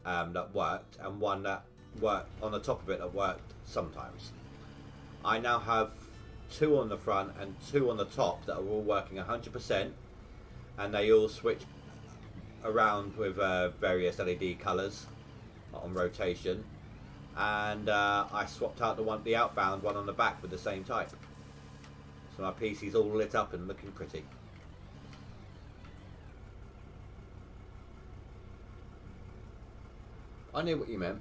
that worked, and 1 that worked on the top of it that worked sometimes. I now have 2 on the front and 2 on the top that are all working 100%, and they all switch around with various LED colours on rotation. And I swapped out the outbound one on the back with the same type, so my PC's all lit up and looking pretty. I knew what you meant.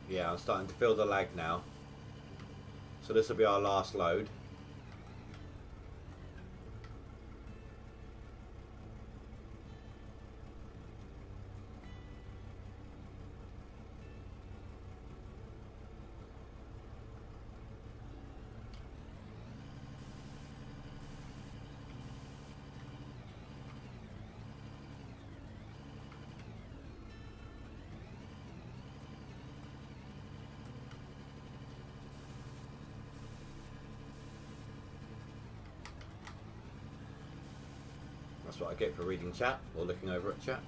Yeah, I'm starting to feel the lag now. So this will be our last load. That's what I get for reading chat or looking over at chat.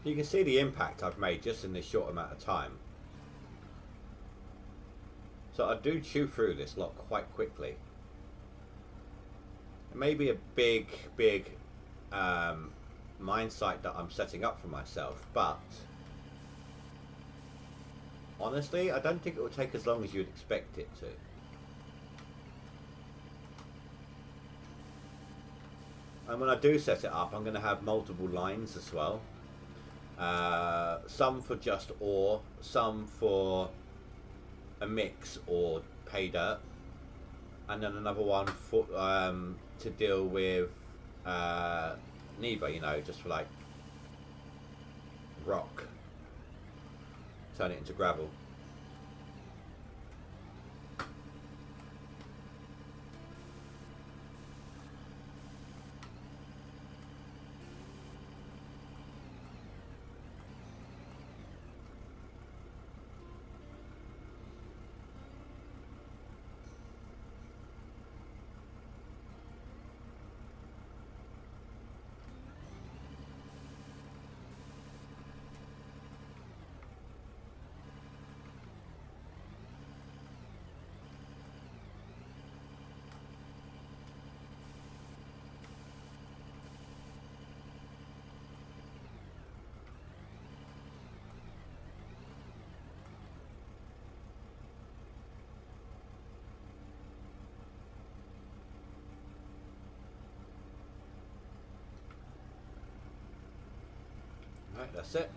You can see the impact I've made just in this short amount of time. So I do chew through this lot quite quickly. It may be a big mindset that I'm setting up for myself, but honestly, I don't think it will take as long as you'd expect it to. And when I do set it up, I'm going to have multiple lines as well. Some for just ore, some for a mix or pay dirt, and then another one for to deal with neither, you know, just for like rock, turn it into gravel. Right, that's it.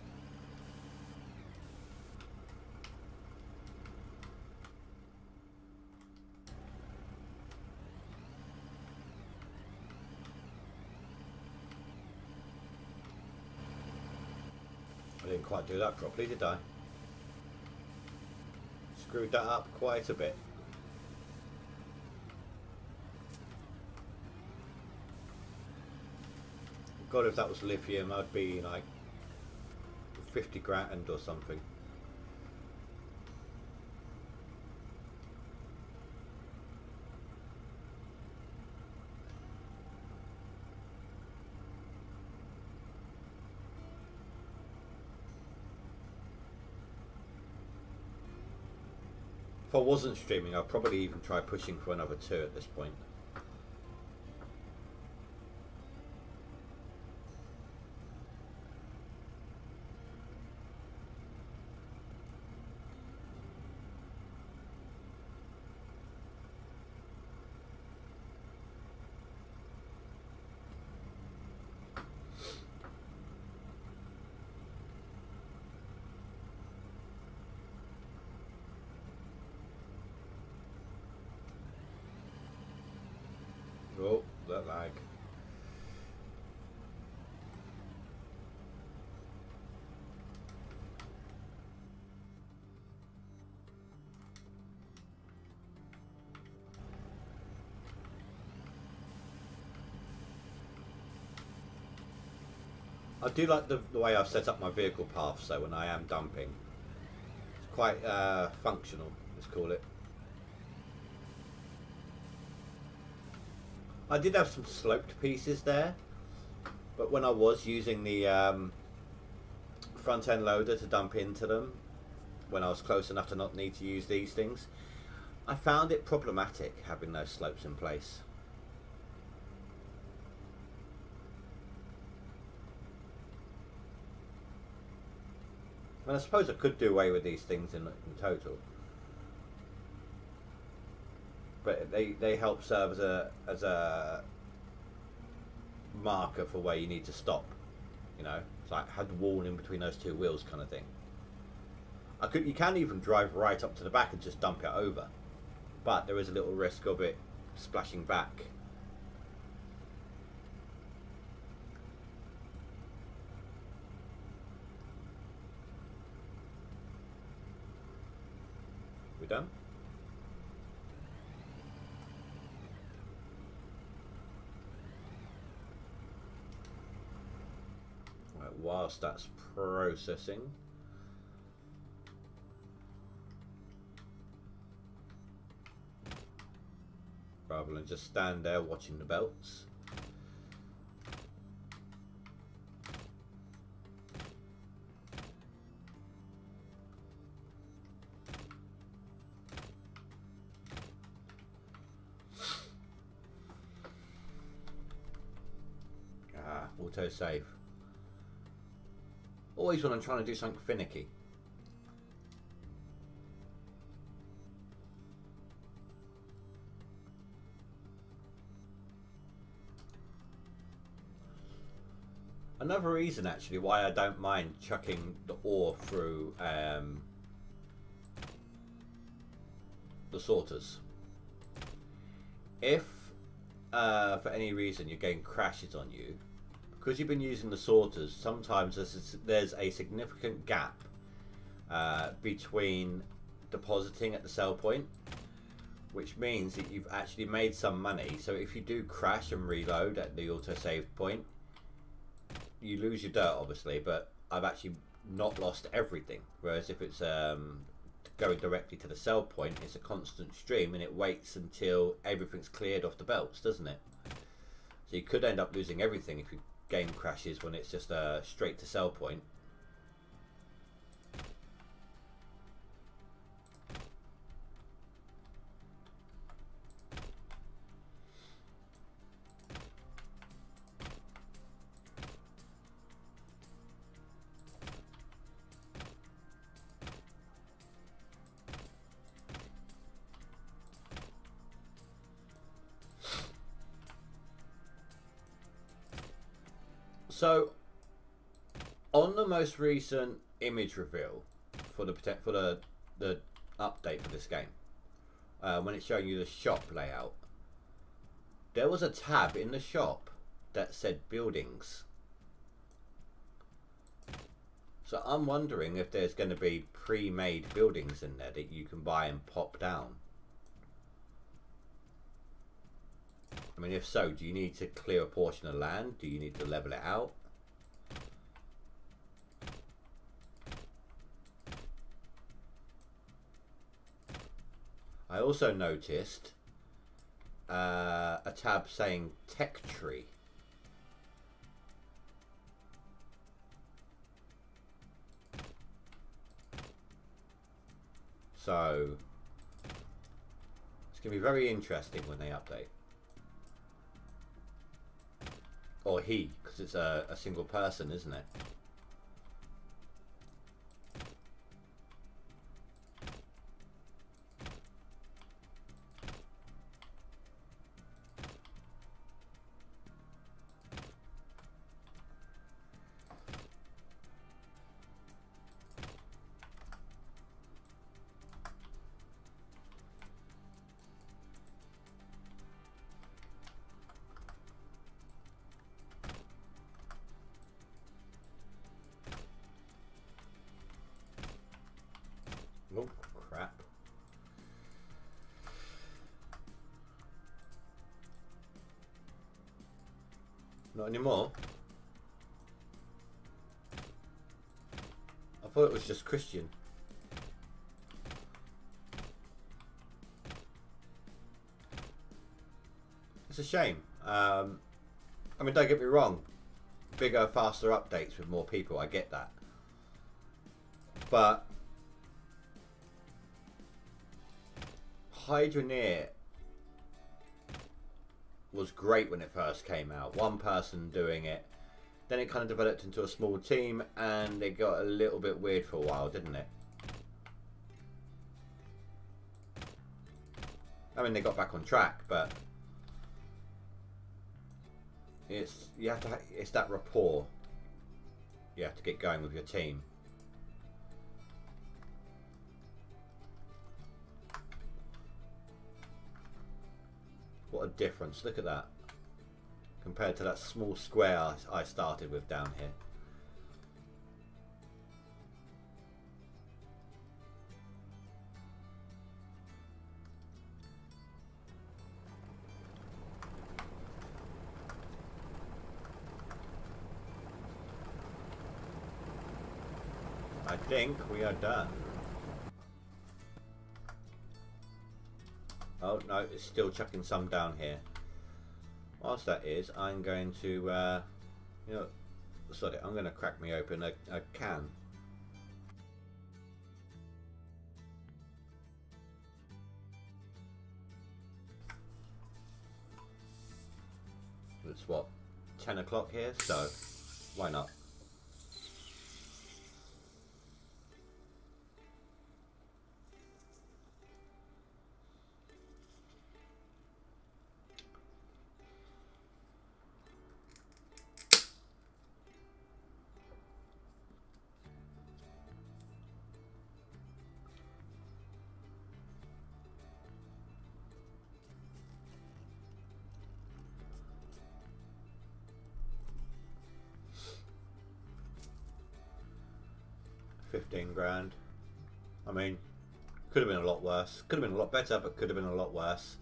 I didn't quite do that properly, did I? Screwed that up quite a bit. God, if that was lithium, I'd be like 50 grand or something. If I wasn't streaming, I'd probably even try pushing for another 2 at this point. Oh, that lag. I do like the way I've set up my vehicle path, so when I am dumping, it's quite functional, let's call it. I did have some sloped pieces there, but when I was using the front end loader to dump into them, when I was close enough to not need to use these things, I found it problematic having those slopes in place. mean, I suppose I could do away with these things in total, but they help serve as a marker for where you need to stop. You know, it's like had the wall in between those two wheels kind of thing. You can even drive right up to the back and just dump it over, but there is a little risk of it splashing back. We done? Right, whilst that's processing, rather than just stand there watching the belts. Auto save. Always when I'm trying to do something finicky. Another reason actually why I don't mind chucking the ore through the sorters. If for any reason you're getting crashes on you, because you've been using the sorters, sometimes there's a significant gap between depositing at the sell point, which means that you've actually made some money. So if you do crash and reload at the autosave point, you lose your dirt obviously, but I've actually not lost everything. Whereas if it's going directly to the sell point, it's a constant stream and it waits until everything's cleared off the belts, doesn't it? So you could end up losing everything if your game crashes when it's just a straight to sell point. So, on the most recent image reveal for the update for this game, when it's showing you the shop layout, there was a tab in the shop that said buildings. So I'm wondering if there's going to be pre-made buildings in there that you can buy and pop down. I mean, if so, do you need to clear a portion of land? Do you need to level it out? I also noticed a tab saying tech tree. So it's going to be very interesting when they update. Or he, because it's a single person, isn't it? Oh, crap. Not anymore? I thought it was just Christian. It's a shame. I mean, don't get me wrong. Bigger, faster updates with more people, I get that. But Hydroneer was great when it first came out. One person doing it, Then it kind of developed into a small team, and it got a little bit weird for a while, didn't it? I mean, they got back on track, but it's it's that rapport you have to get going with your team. What a difference! Look at that compared to that small square I started with down here. I think we are done. Oh no, it's still chucking some down here. Whilst that is, I'm going to, you know, sod it, I'm going to crack me open a can. It's what, 10 o'clock here, so why not? $15,000. I mean, could have been a lot worse. Could have been a lot better, but could have been a lot worse.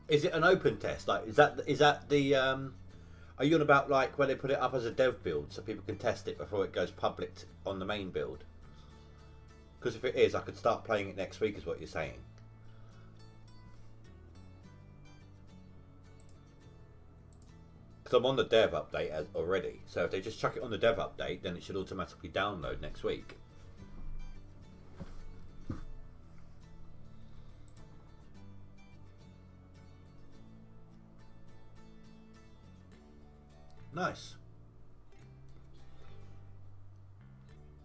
Is it an open test? Like, is that the are you on about like where they put it up as a dev build so people can test it before it goes public on the main build? Because if it is, I could start playing it next week, is what you're saying. Because I'm on the dev update already, so if they just chuck it on the dev update, then it should automatically download next week. Nice.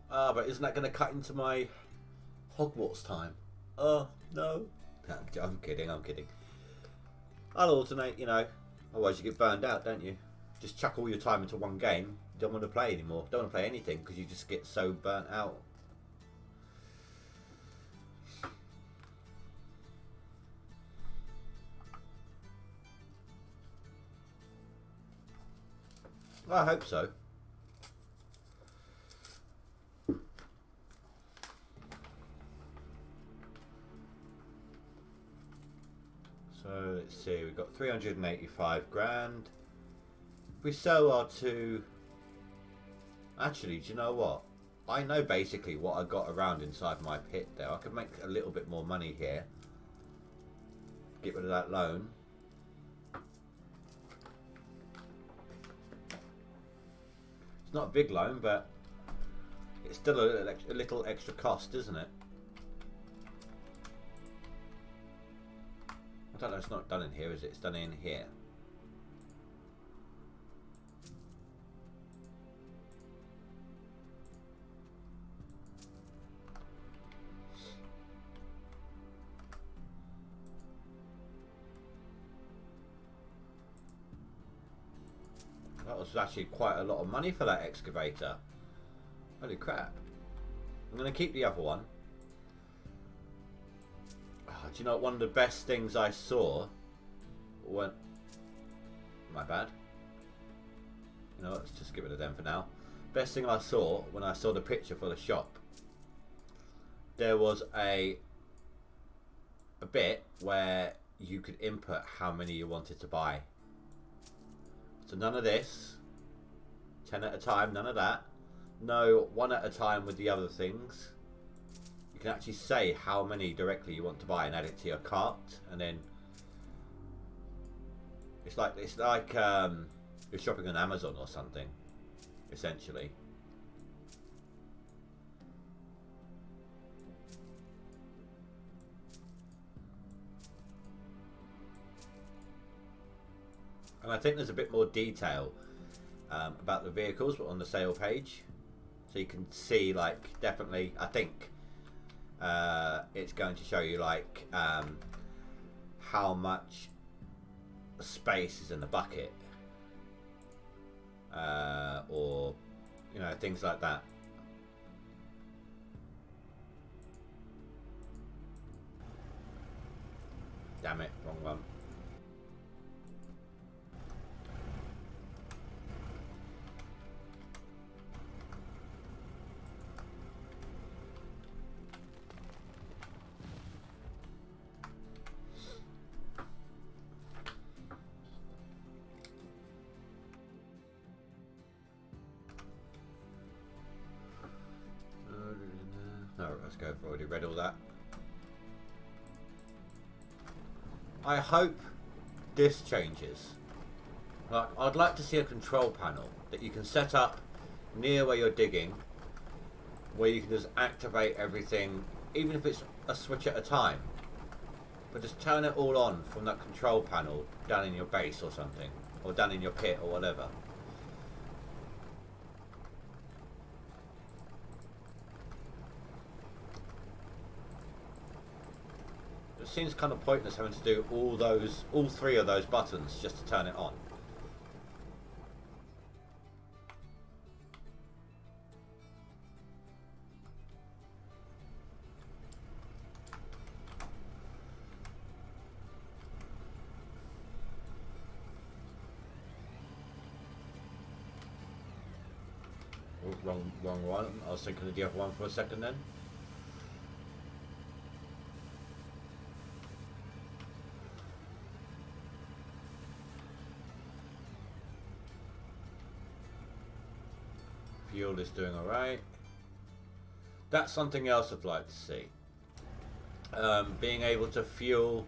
Ah, but isn't that going to cut into my Hogwarts time? Oh, no. I'm kidding, I'm kidding. I'll alternate, you know. Otherwise you get burned out, don't you? Just chuck all your time into one game. You don't want to play anymore. Don't want to play anything because you just get so burnt out. Well, I hope so. So let's see, we've got 385 grand. If we sell our two... Actually, do you know what? I know basically what I got around inside my pit there. I could make a little bit more money here. Get rid of that loan. It's not a big loan, but it's still a little extra cost, isn't it? I don't know, it's not done in here, is it? It's done in here. That was actually quite a lot of money for that excavator. Holy crap. I'm going to keep the other one. Do you know what, one of the best things I saw when... My bad. You know, let's just get rid of them for now. Best thing I saw when I saw the picture for the shop. There was a bit where you could input how many you wanted to buy. So none of this. 10 at a time, none of that. No, 1 at a time with the other things. You can actually say how many directly you want to buy and add it to your cart, and then it's like you're shopping on Amazon or something, essentially. And I think there's a bit more detail about the vehicles on the sale page, so you can see, like, definitely, I think it's going to show you, like, how much space is in the bucket, or, you know, things like that. Damn it, wrong one. No, let's go. I've already read all that. I hope this changes. Like, I'd like to see a control panel that you can set up near where you're digging, where you can just activate everything, even if it's a switch at a time. But just turn it all on from that control panel down in your base or something, or down in your pit or whatever. It seems kind of pointless having to do all three of those buttons just to turn it on. Oh, wrong one. I was thinking of the other one for a second then. Fuel is doing alright. That's something else I'd like to see. Being able to fuel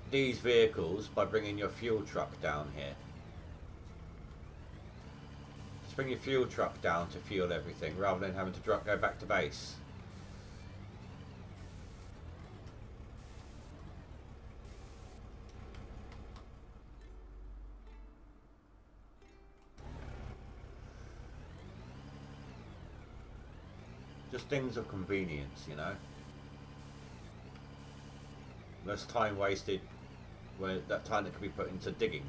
these vehicles by bringing your fuel truck down here. Just bring your fuel truck down to fuel everything rather than having to go back to base. Just things of convenience, you know. Less time wasted, where that time that could be put into digging.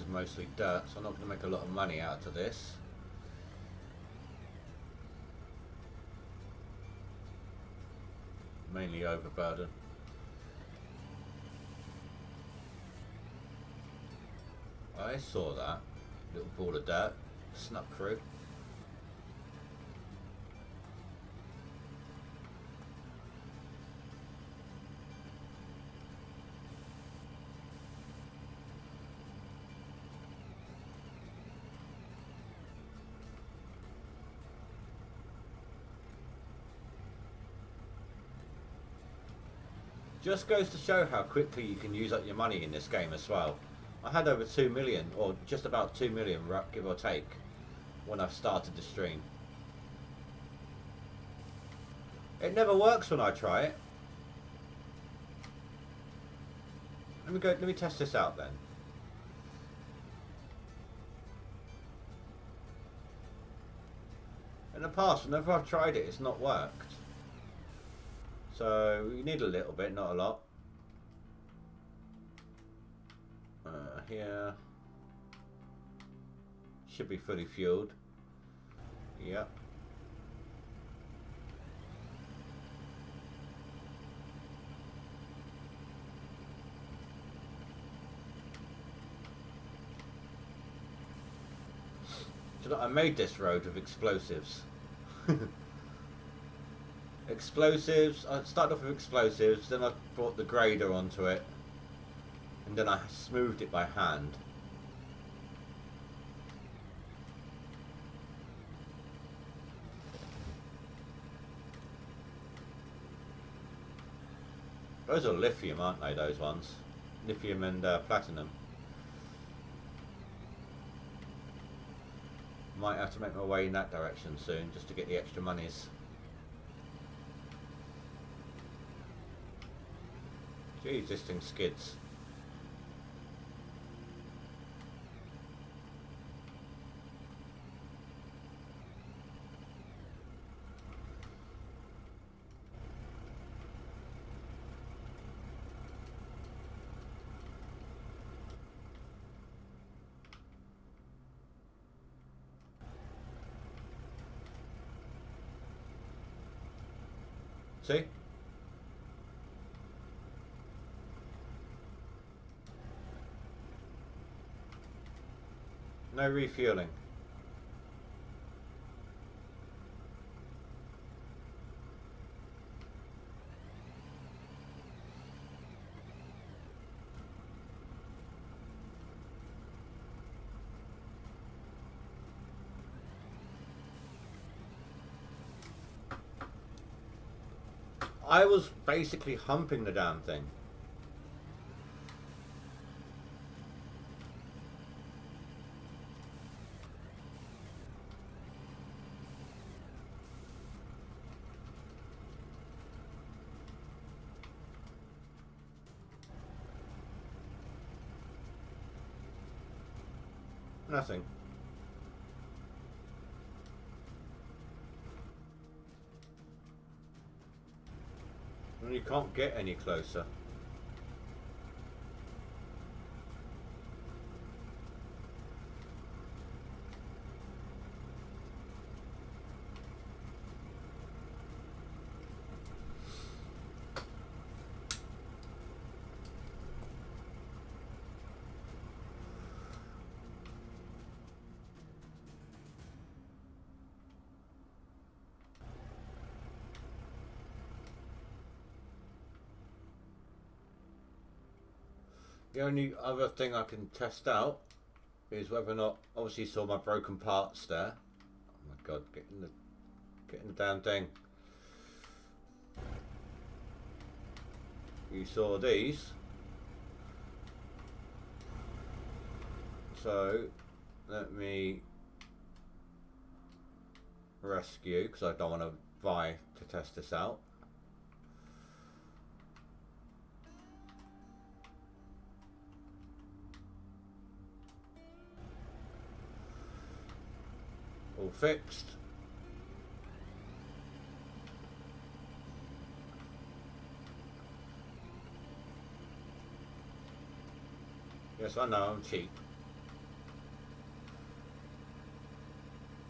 Mostly dirt, so I'm not going to make a lot of money out of this. Mainly overburden. I saw that little ball of dirt snuck through. Just goes to show how quickly you can use up your money in this game as well. I had over 2 million, or just about 2 million, give or take, when I started the stream. It never works when I try it. Let me test this out then. In the past, whenever I've tried it, it's not worked. So you need a little bit, not a lot. Here should be fully fueled. Yep. So I made this road with explosives. Explosives, I started off with explosives, then I brought the grader onto it, and then I smoothed it by hand. Those are lithium, aren't they, those ones? Lithium and platinum. Might have to make my way in that direction soon, just to get the extra monies. Jeez, this thing skids. See? No refueling. I was basically humping the damn thing. Nothing. And you can't get any closer. The only other thing I can test out is whether or not, obviously you saw my broken parts there. Oh my god, getting the damn thing. You saw these. So let me rescue, because I don't want to buy to test this out. All fixed. Yes, I know, I'm cheap.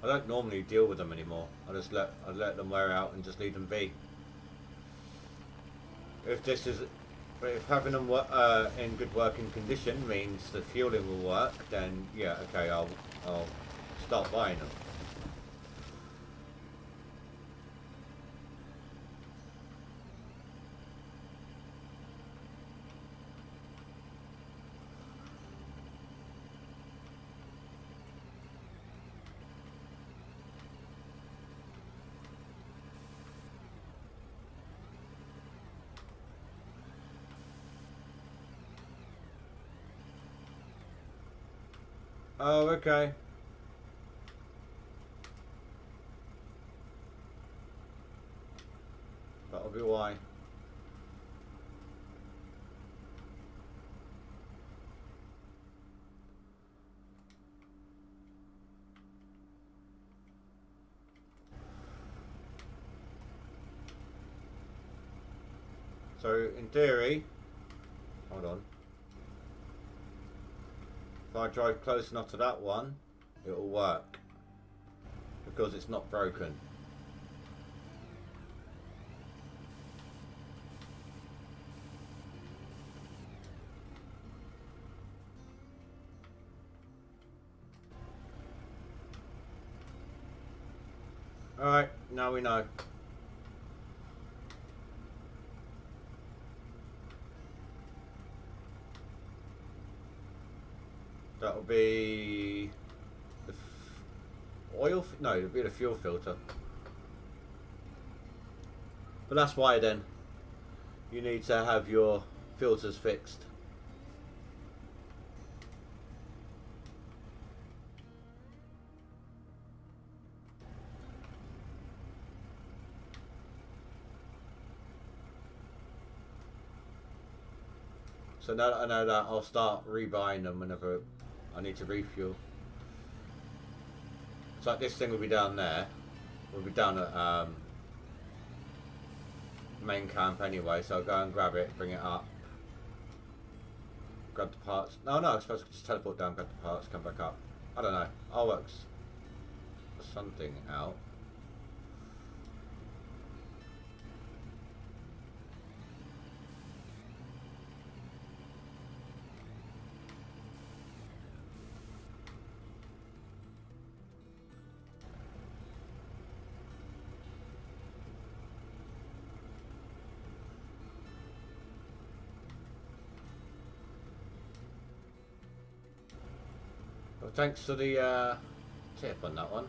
I don't normally deal with them anymore. I let them wear out and just leave them be. If having them in good working condition means the fueling will work, then yeah, okay, I'll start buying them. Oh, okay. That'll be why. So, in theory, hold on. If I drive close enough to that one, it'll work. Because it's not broken. Alright, now we know. That'll be the oil. No, it'll be the fuel filter. But that's why then. you need to have your filters fixed. So now that I know that, I'll start rebuying them whenever I need to refuel. So like this thing will be down there. We'll be down at main camp anyway, so I'll go and grab it, bring it up, grab the parts. No, I suppose I could just teleport down, grab the parts, come back up. I don't know. I'll work something out. Well, thanks for the tip on that one.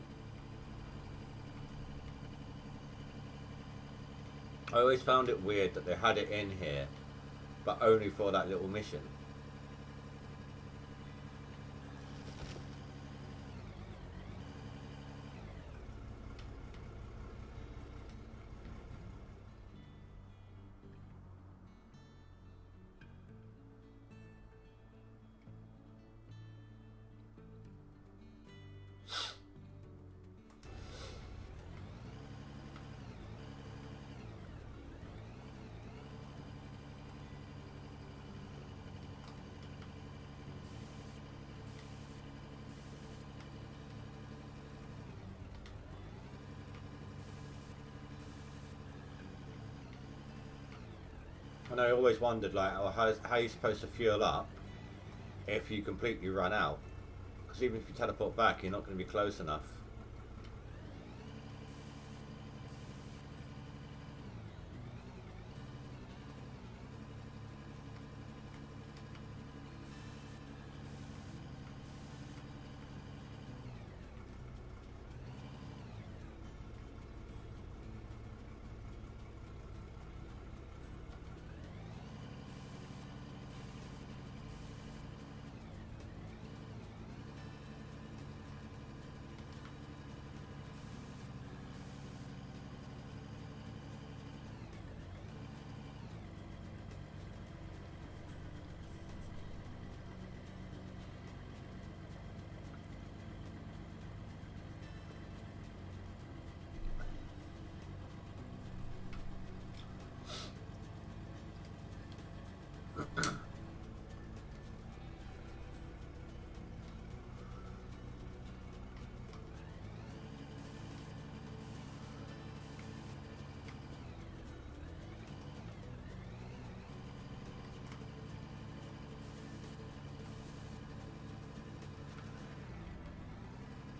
I always found it weird that they had it in here, but only for that little mission. And I always wondered, like, oh, how are you supposed to fuel up if you completely run out? Because even if you teleport back, you're not going to be close enough.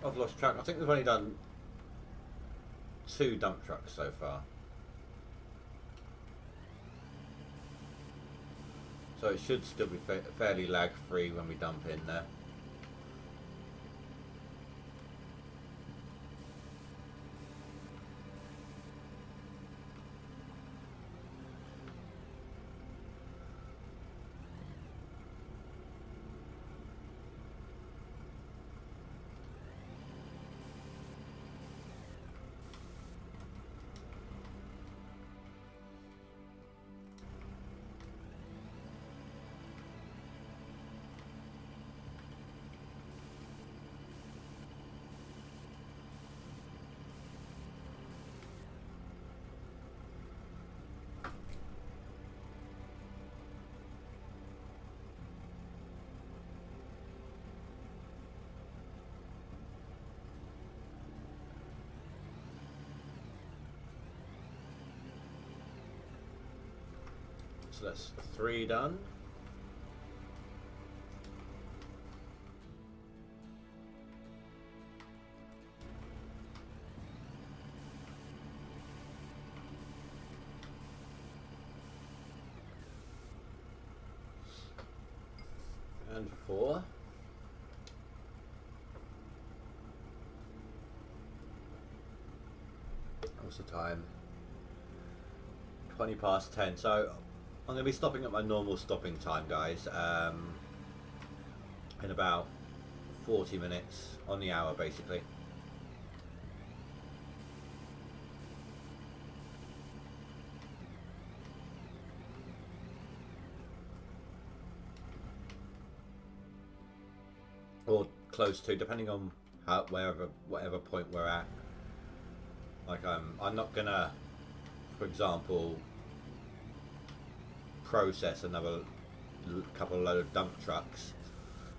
I've lost track. I think we've only done 2 dump trucks so far. So it should still be fairly lag free when we dump in there. So that's 3 done. And 4. What's the time? 20 past 10. So I'm going to be stopping at my normal stopping time, guys, in about 40 minutes on the hour, basically. Or close to, depending on whatever point we're at. Like I'm not gonna, for example, process another couple load of dump trucks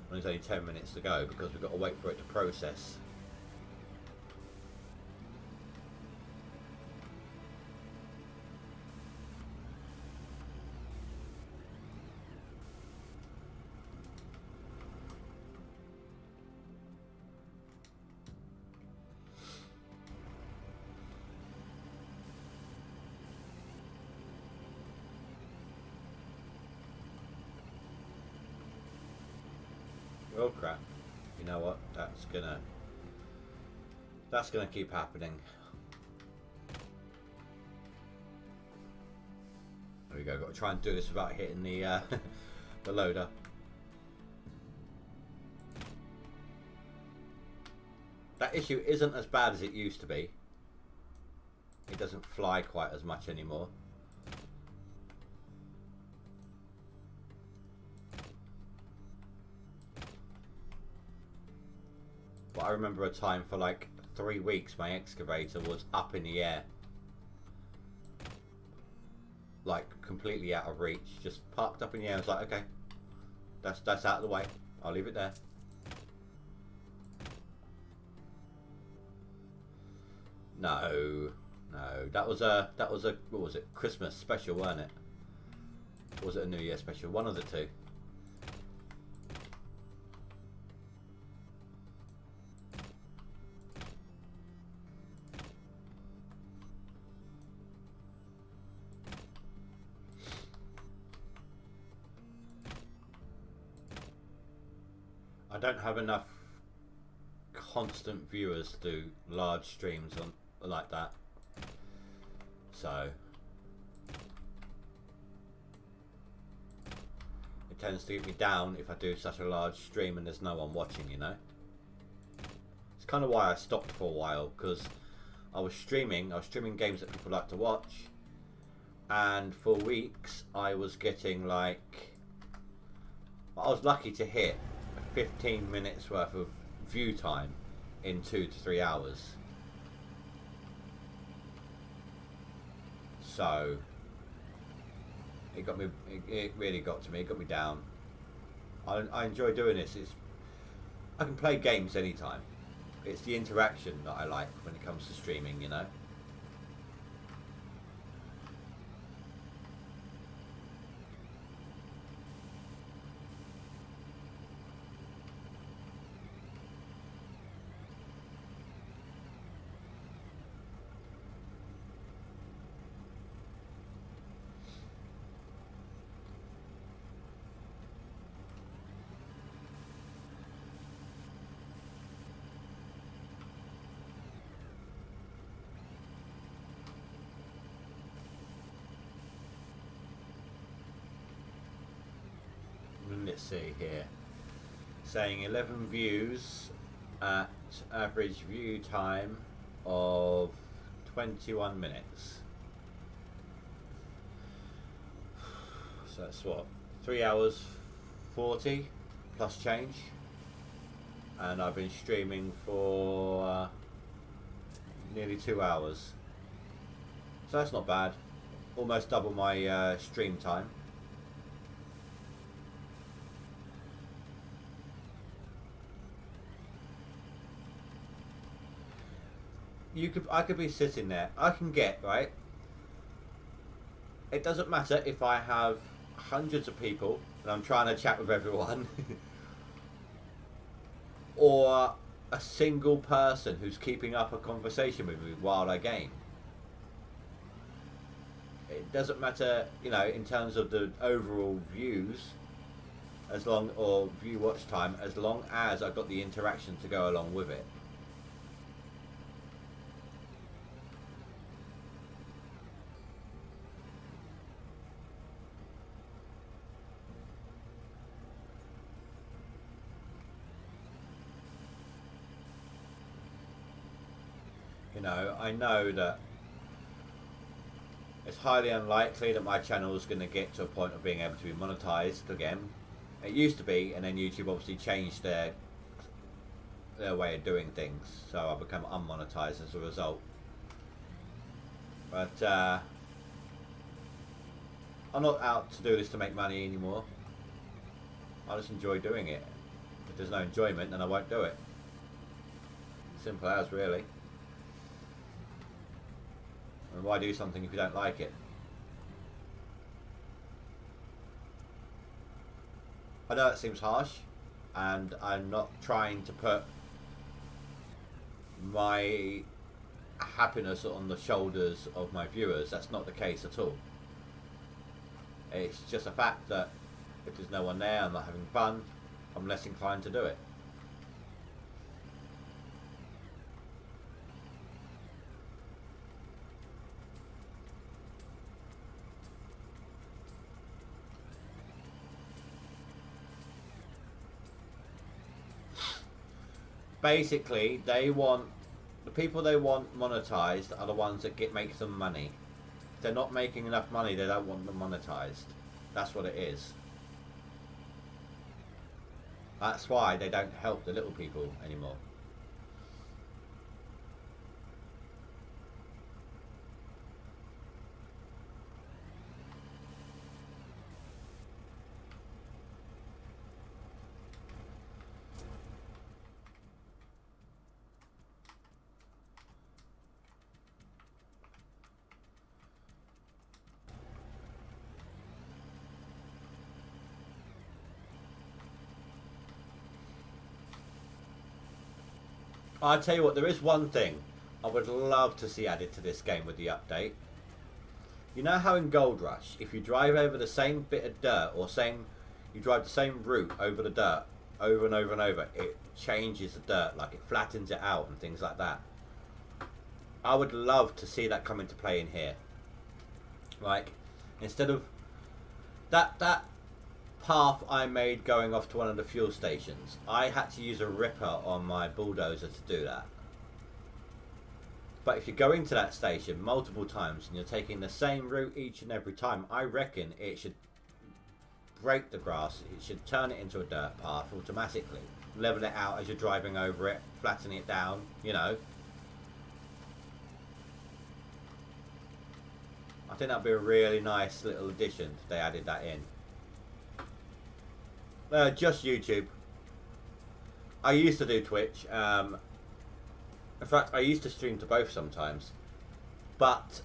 when there's only 10 minutes to go, because we've got to wait for it to process. Oh crap, you know what, that's gonna keep happening. There we go, got to try and do this without hitting the the loader. That issue isn't as bad as it used to be. It doesn't fly quite as much anymore. But I remember a time for like 3 weeks my excavator was up in the air. Like completely out of reach. Just parked up in the air. I was like, okay, that's out of the way. I'll leave it there. No, that was a what was it? Christmas special, wasn't it? Or was it a New Year special? One of the two. I don't have enough constant viewers to do large streams on like that, so it tends to get me down if I do such a large stream and there's no one watching, you know. It's kind of why I stopped for a while, because I was streaming games that people like to watch, and for weeks I was getting like, I was lucky to hit 15 minutes worth of view time in 2 to 3 hours. So it got me. It really got to me. It got me down. I enjoy doing this. I can play games anytime. It's the interaction that I like when it comes to streaming, you know. Let's see here, saying 11 views at average view time of 21 minutes. So that's what, 3 hours 40 plus change, and I've been streaming for nearly 2 hours, so that's not bad. Almost double my stream time. I could be sitting there. I can get, right? It doesn't matter if I have hundreds of people and I'm trying to chat with everyone, or a single person who's keeping up a conversation with me while I game. It doesn't matter, you know, in terms of the overall views, or view watch time, as long as I've got the interaction to go along with it. You know, I know that it's highly unlikely that my channel is going to get to a point of being able to be monetized again. It used to be, and then YouTube obviously changed their way of doing things, so I become unmonetized as a result. But I'm not out to do this to make money anymore. I just enjoy doing it. If there's no enjoyment, then I won't do it. Simple as, really. And why do something if you don't like it? I know it seems harsh, and I'm not trying to put my happiness on the shoulders of my viewers. That's not the case at all. It's just a fact that if there's no one there, I'm not having fun, I'm less inclined to do it. Basically, they want, the people they want monetized are the ones that make them money. If they're not making enough money, they don't want them monetized. That's what it is. That's why they don't help the little people anymore. I'll tell you what, there is one thing I would love to see added to this game with the update. You know how in Gold Rush, if you drive over the same bit of dirt, or you drive the same route over the dirt over and over and over, it changes the dirt, like it flattens it out and things like that. I would love to see that come into play in here. Like, instead of that path I made going off to one of the fuel stations, I had to use a ripper on my bulldozer to do that. But if you're going to that station multiple times and you're taking the same route each and every time, I reckon it should break the grass, it should turn it into a dirt path automatically, level it out as you're driving over it, flatten it down, you know. I think that'd be a really nice little addition if they added that in. Just YouTube. I used to do Twitch. In fact, I used to stream to both sometimes, but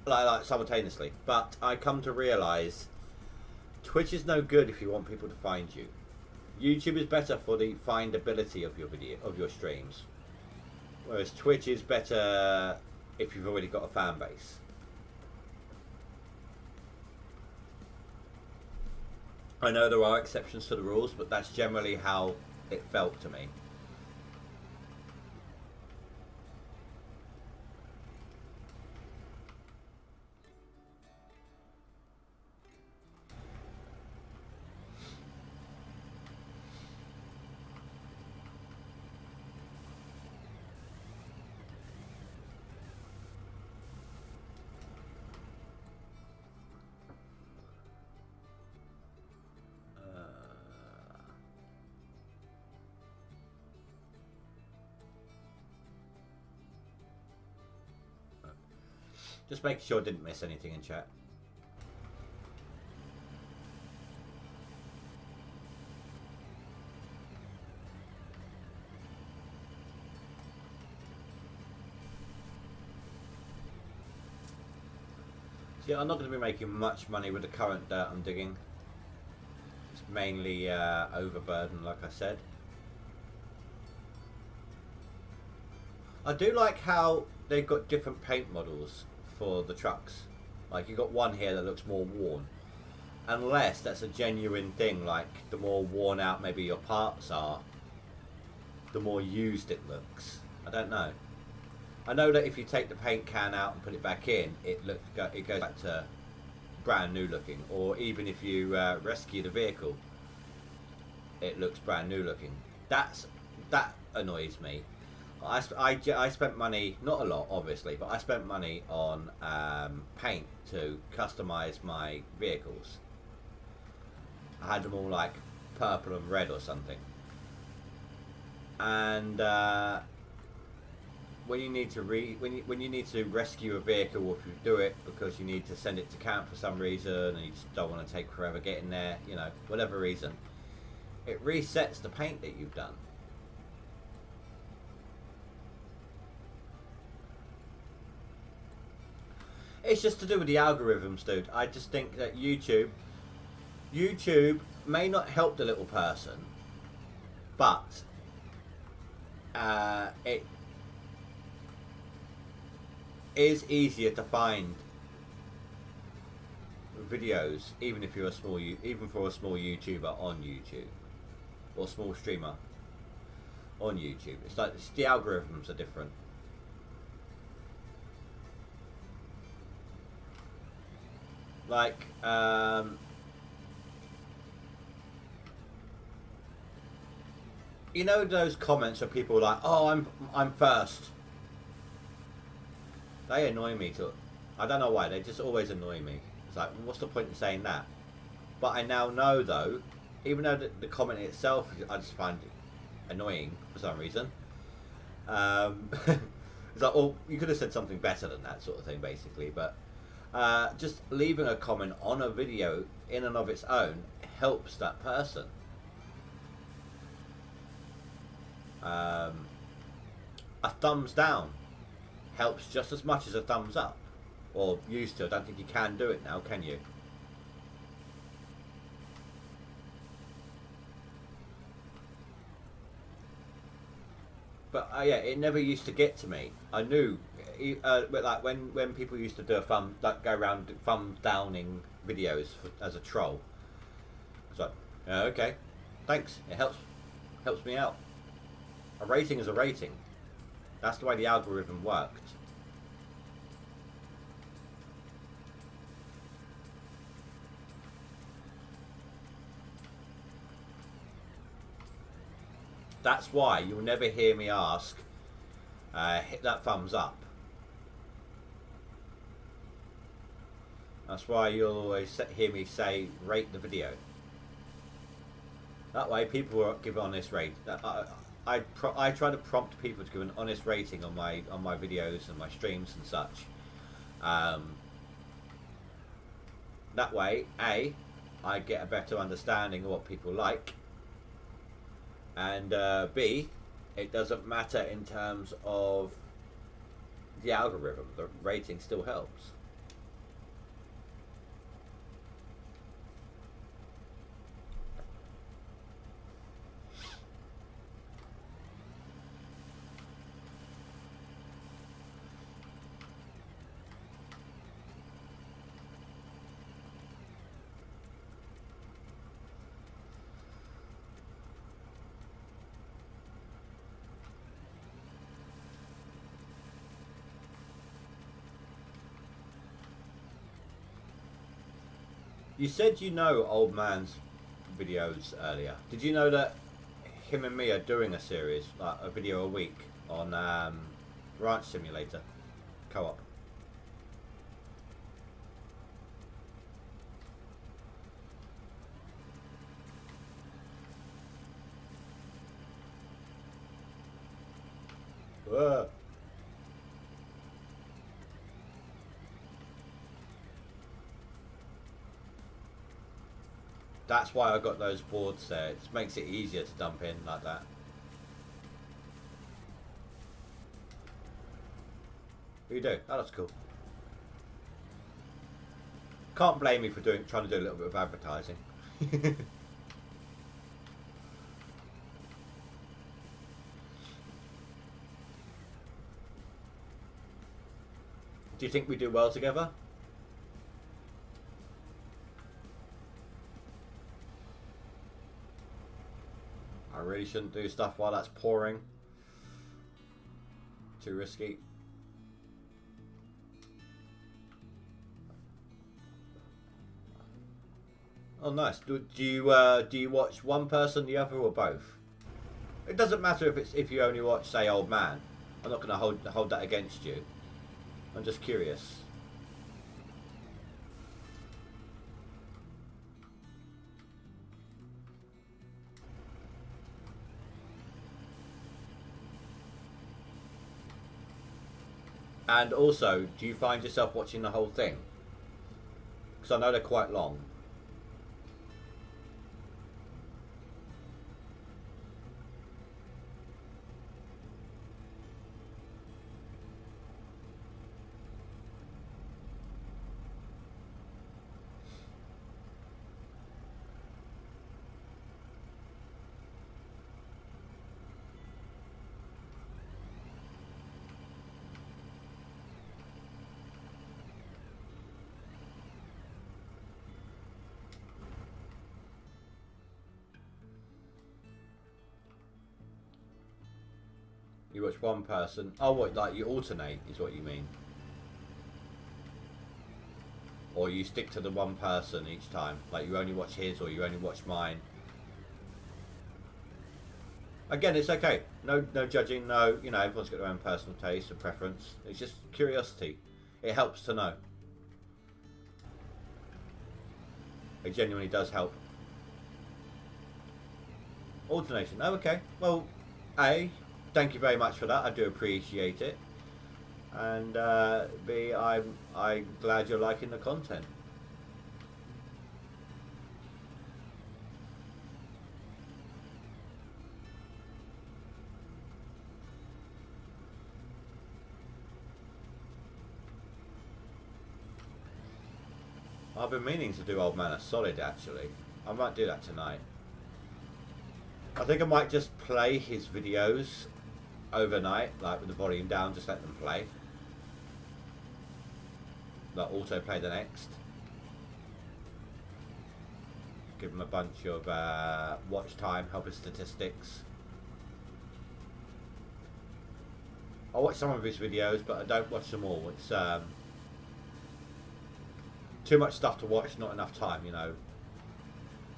like simultaneously. But I come to realise Twitch is no good if you want people to find you. YouTube is better for the findability of your streams, whereas Twitch is better if you've already got a fan base. I know there are exceptions to the rules, but that's generally how it felt to me. Just making sure I didn't miss anything in chat. So yeah, I'm not going to be making much money with the current dirt I'm digging. It's mainly overburden, like I said. I do like how they've got different paint models for the trucks. Like, you've got one here that looks more worn, unless that's a genuine thing, like the more worn out maybe your parts are, the more used it looks. I don't know. I know that if you take the paint can out and put it back in, it goes back to brand new looking, or even if you rescue the vehicle, it looks brand new looking. That annoys me. I spent money, not a lot obviously, but I spent money on paint to customize my vehicles. I had them all like purple and red or something. And when you need to when you need to rescue a vehicle, or if you do it because you need to send it to camp for some reason and you just don't want to take forever getting there, you know, whatever reason, it resets the paint that you've done. It's just to do with the algorithms, dude. I just think that YouTube may not help the little person, but it is easier to find videos, even if you're a small, even for a small YouTuber on YouTube or small streamer on YouTube. It's like the algorithms are different. Like you know those comments where people are like, "Oh, I'm first." They annoy me too. I don't know why. They just always annoy me. It's like, what's the point in saying that? But I now know though, even though the comment itself, I just find it annoying for some reason. It's like, well, you could have said something better than that sort of thing, basically. But just leaving a comment on a video in and of its own helps that person. A thumbs down helps just as much as a thumbs up, or used to. I don't think you can do it now, can you? But yeah, it never used to get to me. I knew, but like when people used to do a thumb, like go around thumb downing videos as a troll. It's like, okay, thanks. It helps me out. A rating is a rating. That's the way the algorithm worked. That's why you'll never hear me ask, hit that thumbs up. That's why you'll always hear me say, rate the video. That way people will give honest rate. I try to prompt people to give an honest rating on my videos and my streams and such. That way, A, I get a better understanding of what people like, and B, it doesn't matter in terms of the algorithm. The rating still helps. You said you know Old Man's videos earlier. Did you know that him and me are doing a series, like a video a week, on Ranch Simulator co-op? That's why I got those boards there. It makes it easier to dump in like that. You do? Oh, that's cool. Can't blame me for trying to do a little bit of advertising. Do you think we do well together? I really shouldn't do stuff while that's pouring. Too risky. Oh, nice. Do you watch one person, the other, or both? It doesn't matter if you only watch, say, Old Man. I'm not going to hold that against you. I'm just curious. And also, do you find yourself watching the whole thing? Because I know they're quite long. You watch one person. Oh, what, like you alternate is what you mean? Or you stick to the one person each time? Like you only watch his or you only watch mine? Again, it's okay. No judging, no, you know, everyone's got their own personal taste and preference. It's just curiosity. It helps to know. It genuinely does help. Alternation. Oh, okay. Well, A, thank you very much for that. I do appreciate it. And B, I'm glad you're liking the content. I've been meaning to do Old Man of Solid actually. I might do that tonight. I think I might just play his videos overnight, like with the volume down, just let them play. Like autoplay the next. Give him a bunch of watch time, help his statistics. I watch some of his videos, but I don't watch them all. It's too much stuff to watch, not enough time, you know,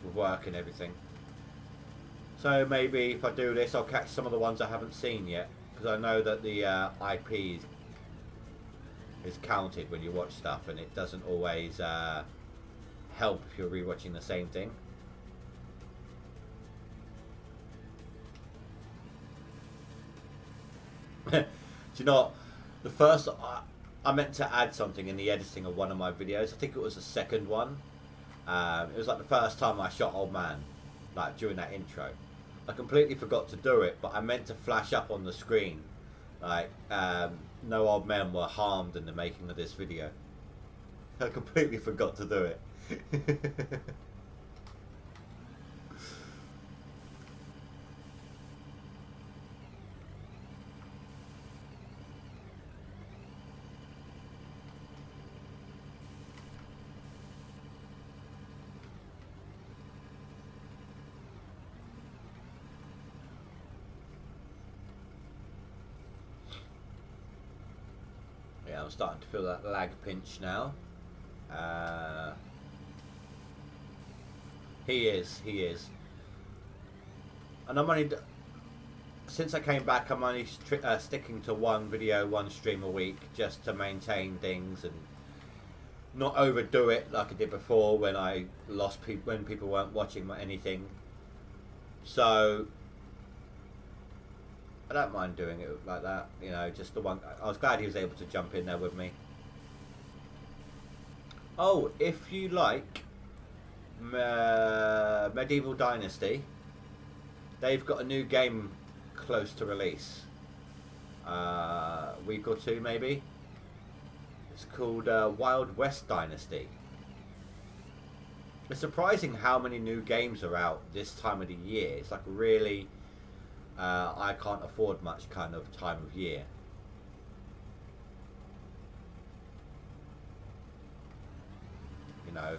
with work and everything. So maybe if I do this, I'll catch some of the ones I haven't seen yet, because I know that the IP is counted when you watch stuff, and it doesn't always help if you're rewatching the same thing. Do you know what? The first I meant to add something in the editing of one of my videos. I think it was the second one. It was like the first time I shot Old Man, like during that intro. I completely forgot to do it, but I meant to flash up on the screen like no old men were harmed in the making of this video. I completely forgot to do it. Yeah, I'm starting to feel that lag pinch now. He is. And I'm only, since I came back, I'm only sticking to one video, one stream a week, just to maintain things and not overdo it like I did before when I lost when people weren't watching anything. So I don't mind doing it like that, you know, just the one. I was glad he was able to jump in there with me. Oh, if you like Medieval Dynasty, they've got a new game close to release. Week or two maybe. It's called Wild West Dynasty. It's surprising how many new games are out this time of the year. It's like really, I can't afford much kind of time of year. You know,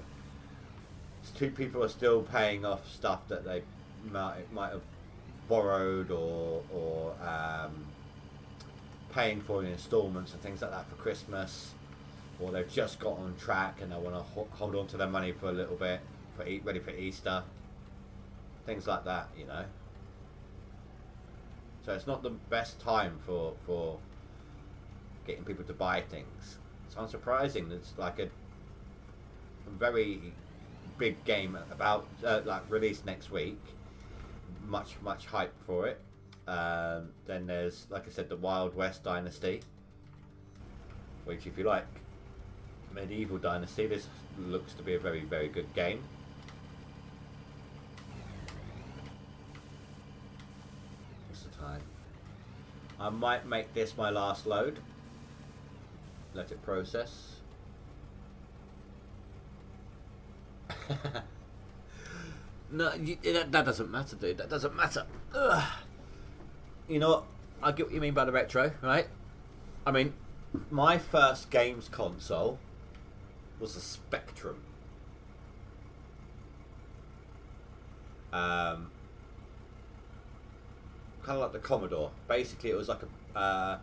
people are still paying off stuff that they might have borrowed or paying for in installments and things like that for Christmas, or they've just got on track and they want to hold on to their money for a little bit, ready for Easter, things like that, you know. So it's not the best time for getting people to buy things. It's unsurprising. It's like a very big game about like released next week. Much hype for it. Then there's, like I said, the Wild West Dynasty, which, if you like Medieval Dynasty, this looks to be a very good game. What's the time? I might make this my last load. Let it process. No, that doesn't matter, dude. That doesn't matter. Ugh. You know what? I get what you mean by the retro, right? I mean, my first games console was a Spectrum. Kind of like the Commodore. Basically, it was like a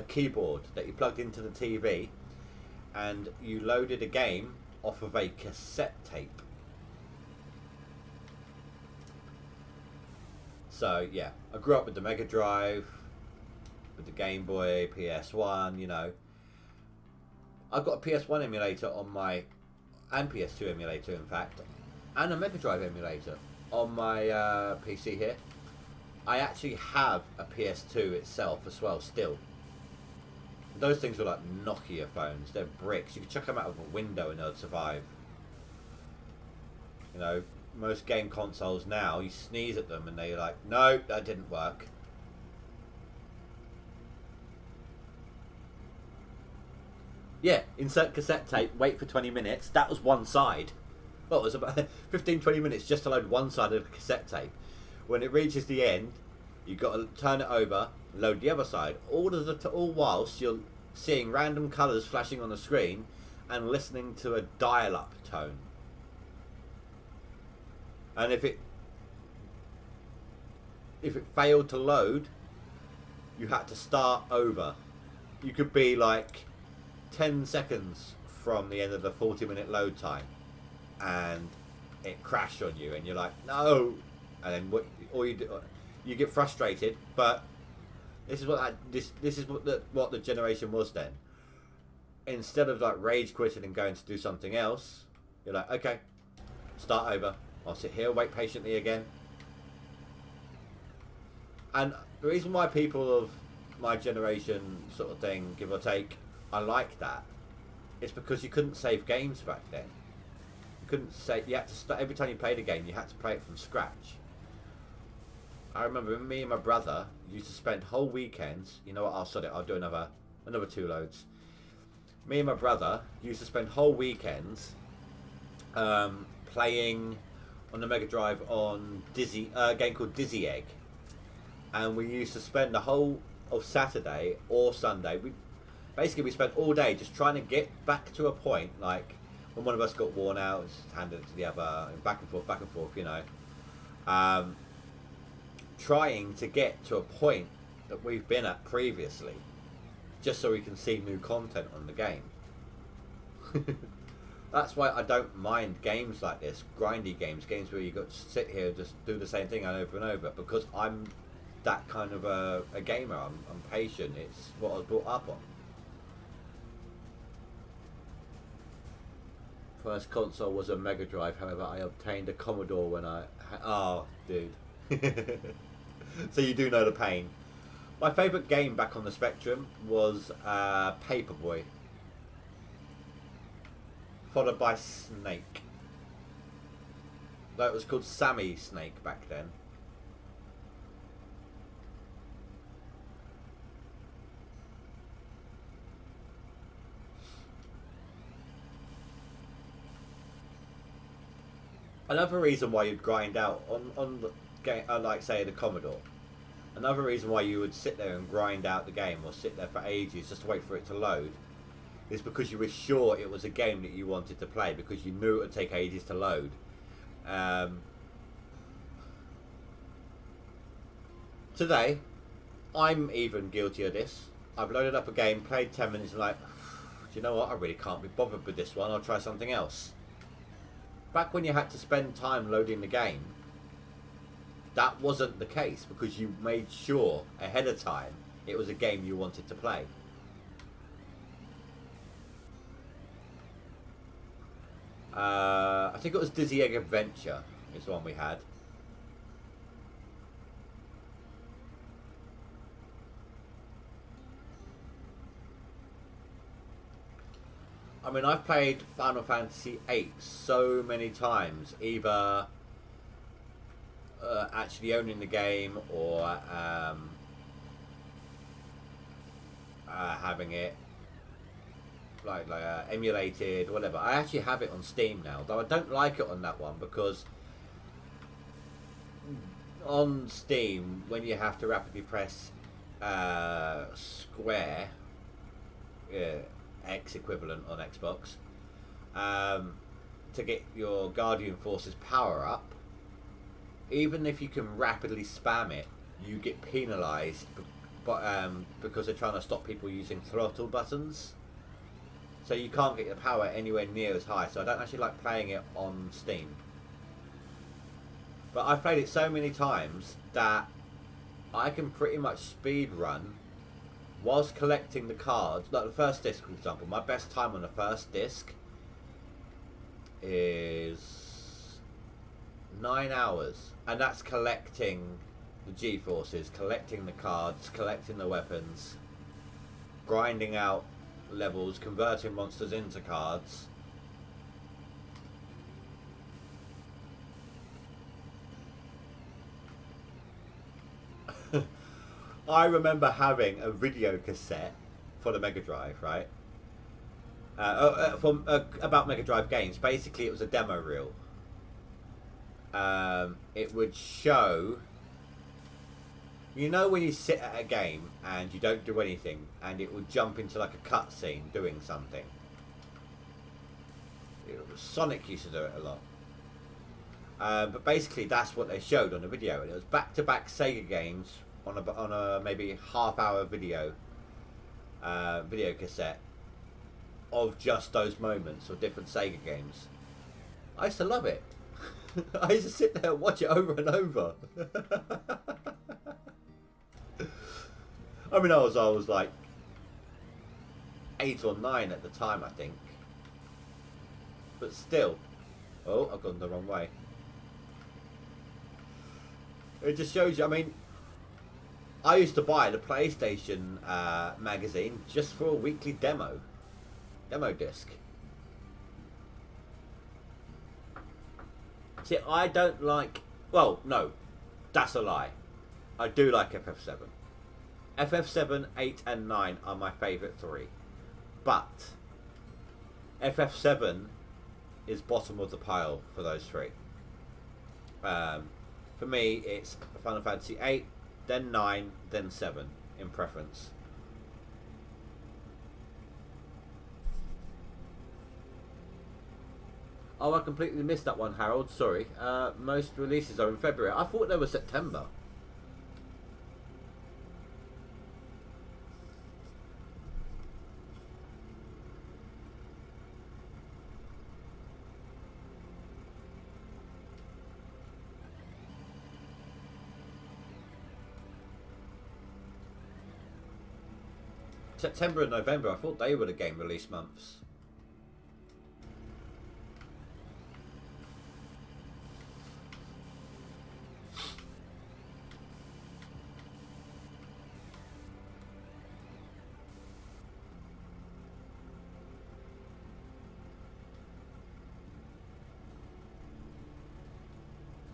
keyboard that you plugged into the TV, and you loaded a game off of a cassette tape. So yeah, I grew up with the Mega Drive, with the Game Boy, PS1, you know. I've got a PS1 emulator on my, and PS2 emulator in fact, and a Mega Drive emulator on my PC here. I actually have a PS2 itself as well still. Those things were like Nokia phones, they're bricks. You could chuck them out of a window and they'll survive. You know, most game consoles now, you sneeze at them and they're like, no, that didn't work. Yeah, insert cassette tape, wait for 20 minutes. That was one side. Well, it was about 15-20 minutes just to load one side of the cassette tape. When it reaches the end, you've got to turn it over, load the other side. All whilst you're seeing random colours flashing on the screen and listening to a dial-up tone. And if it failed to load, you had to start over. You could be like 10 seconds from the end of the 40-minute load time, and it crashed on you, and you're like, no. And then you get frustrated. But this is what what the generation was then. Instead of like rage quitting and going to do something else, you're like, okay, start over. I'll sit here, wait patiently again. And the reason why people of my generation sort of thing, give or take, I like that, it's because you couldn't save games back then. You couldn't save. You had to start every time you played a game. You had to play it from scratch. I remember me and my brother used to spend whole weekends. You know what? I'll do another 2 loads. Me and my brother used to spend whole weekends playing on the Mega Drive on a game called Dizzy Egg, and we used to spend the whole of Saturday or Sunday. We spent all day just trying to get back to a point, like when one of us got worn out, just handed it to the other, and back and forth, you know. Trying to get to a point that we've been at previously, just so we can see new content on the game. That's why I don't mind games like this, grindy games where you got to sit here and just do the same thing over and over, because I'm that kind of a gamer. I'm patient. It's what I was brought up on. First console was a Mega Drive, however I obtained a Commodore when oh dude. So you do know the pain. My favourite game back on the Spectrum was Paperboy, followed by Snake. That was called Sammy Snake back then. Another reason why you'd grind out on the game, like say the Commodore, another reason why you would sit there and grind out the game or sit there for ages just to wait for it to load, is because you were sure it was a game that you wanted to play, because you knew it would take ages to load. Today, I'm even guilty of this. I've loaded up a game, played 10 minutes, and like, do you know what? I really can't be bothered with this one. I'll try something else. Back when you had to spend time loading the game, that wasn't the case because you made sure ahead of time it was a game you wanted to play. I think it was Dizzy Egg Adventure is the one we had. I mean, I've played Final Fantasy VIII so many times, either actually owning the game or having it like emulated, whatever. I actually have it on Steam now, though I don't like it on that one because on Steam, when you have to rapidly press square, X equivalent on Xbox, to get your Guardian Forces power up, even if you can rapidly spam it, you get penalised because they're trying to stop people using throttle buttons. So you can't get your power anywhere near as high. So I don't actually like playing it on Steam. But I've played it so many times that I can pretty much speed run whilst collecting the cards. Like the first disc, for example, my best time on the first disc is 9 hours, and that's collecting the G-forces, collecting the cards, collecting the weapons, grinding out levels, converting monsters into cards. I remember having a video cassette for the Mega Drive, right? About Mega Drive games. Basically, it was a demo reel. It would show, you know, when you sit at a game and you don't do anything, and it would jump into like a cutscene doing something. Sonic used to do it a lot. But basically, that's what they showed on the video, and it was back-to-back Sega games on a maybe half-hour video cassette of just those moments of different Sega games. I used to love it. I used to sit there and watch it over and over. I mean, I was like 8 or 9 at the time, I think. But still, oh, I've gone the wrong way. It just shows you. I mean, I used to buy the PlayStation magazine just for a weekly demo disc. See, I don't like... Well, no, that's a lie. I do like FF7. FF7, 8 and 9 are my favourite 3. But FF7 is bottom of the pile for those 3. For me, it's Final Fantasy 8, then 9, then 7 in preference. Oh, I completely missed that one, Harold. Sorry. Most releases are in February. I thought they were September. September and November, I thought they were the game release months.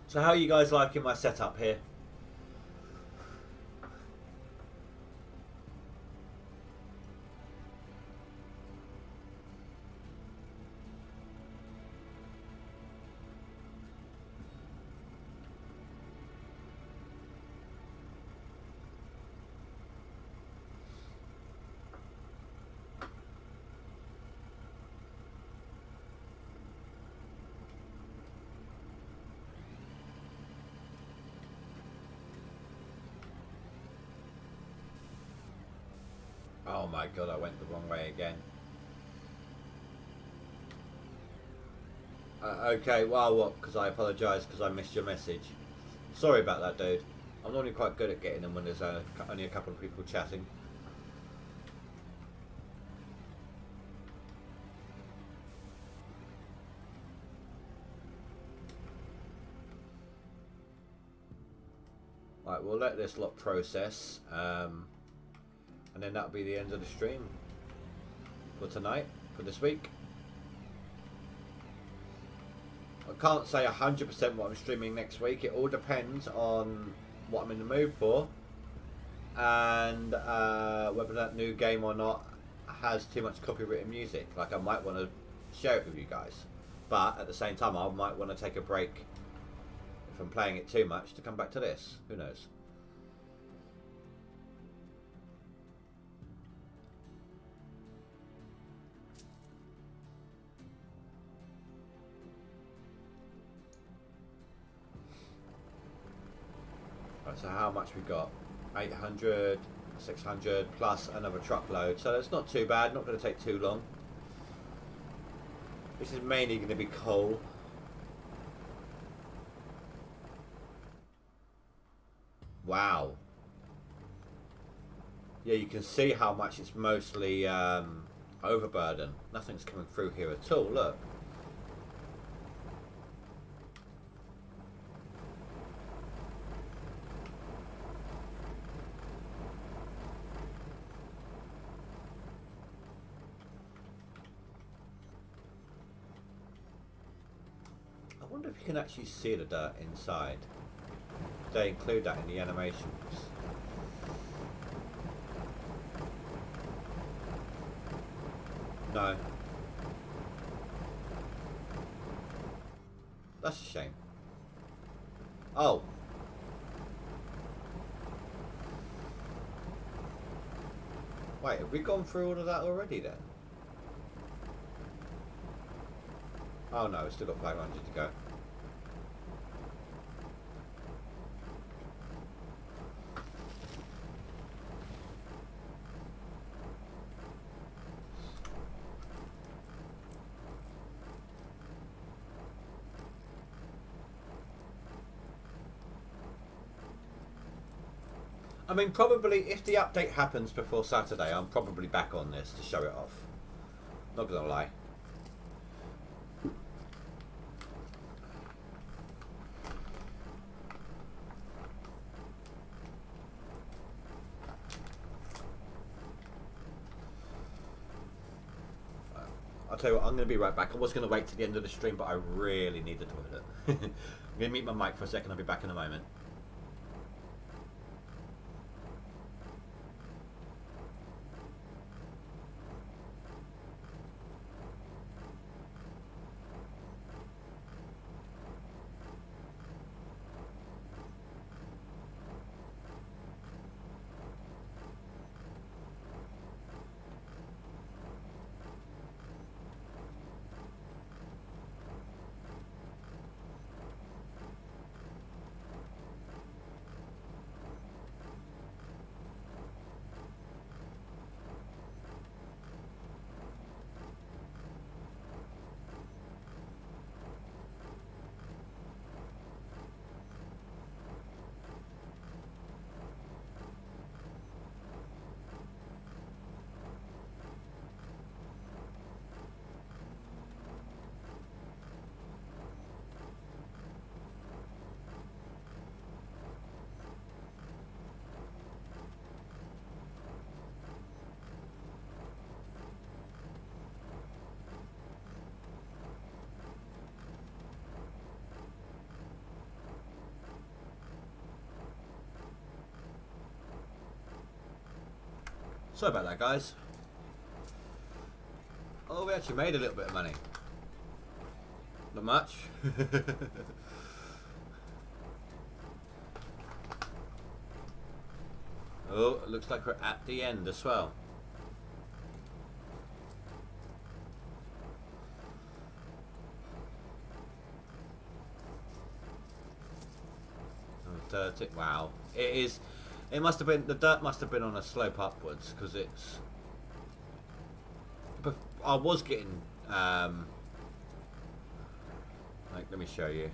So how are you guys liking my setup here? Oh my god, I went the wrong way again. Okay, well, what? Because I apologise because I missed your message. Sorry about that, dude. I'm normally quite good at getting them when there's only a couple of people chatting. Right, we'll let this lot process, and then that'll be the end of the stream for tonight, for this week. I can't say 100% what I'm streaming next week. It all depends on what I'm in the mood for, and whether that new game or not has too much copywritten music. Like, I might want to share it with you guys, but at the same time I might want to take a break if I'm playing it too much to come back to this. Who knows? Right, so how much we got? 800, 600 plus another truckload, so it's not too bad, not going to take too long. This is mainly going to be coal. Wow. Yeah, you can see how much it's mostly overburden. Nothing's coming through here at all, look. I wonder if you can actually see the dirt inside. They include that in the animations. No. That's a shame. Oh. Wait, have we gone through all of that already then? Oh no, we've still got 500 to go. I mean, probably if the update happens before Saturday, I'm probably back on this to show it off. Not gonna lie. I'll tell you what, I'm going to be right back. I was going to wait to the end of the stream, but I really need the toilet. I'm going to mute my mic for a second. I'll be back in a moment. Sorry about that, guys. Oh, we actually made a little bit of money. Not much. Oh, it looks like we're at the end as well. Oh, 30. Wow. It is. It must have been, the dirt must have been on a slope upwards, because it's, but I was getting, like, let me show you.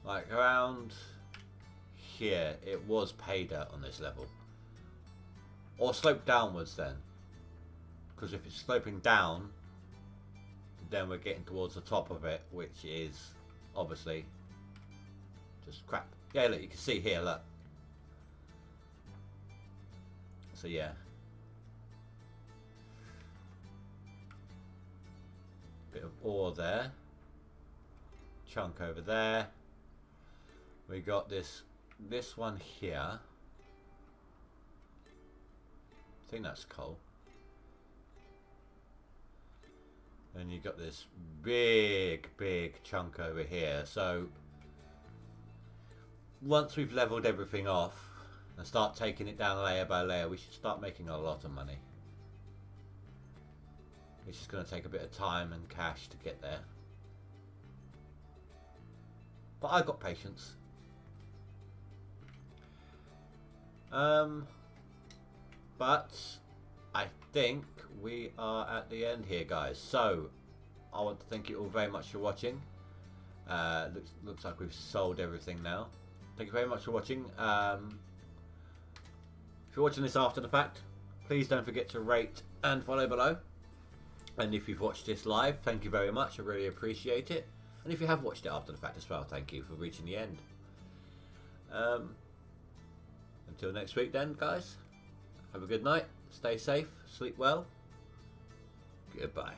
Like around here, it was pay dirt on this level. Or slope downwards then. Because if it's sloping down, then we're getting towards the top of it, which is obviously just crap. Yeah, look, you can see here, look. So yeah. Bit of ore there. Chunk over there. We got this one here. I think that's coal. And you got this big chunk over here. So once we've leveled everything off and start taking it down layer by layer, we should start making a lot of money. It's just going to take a bit of time and cash to get there. But I've got patience. But I think we are at the end here, guys. So I want to thank you all very much for watching. Looks like we've sold everything now. Thank you very much for watching. If you're watching this after the fact, please don't forget to rate and follow below. And if you've watched this live, thank you very much. I really appreciate it. And if you have watched it after the fact as well, thank you for reaching the end. Until next week then, guys. Have a good night. Stay safe. Sleep well. Goodbye.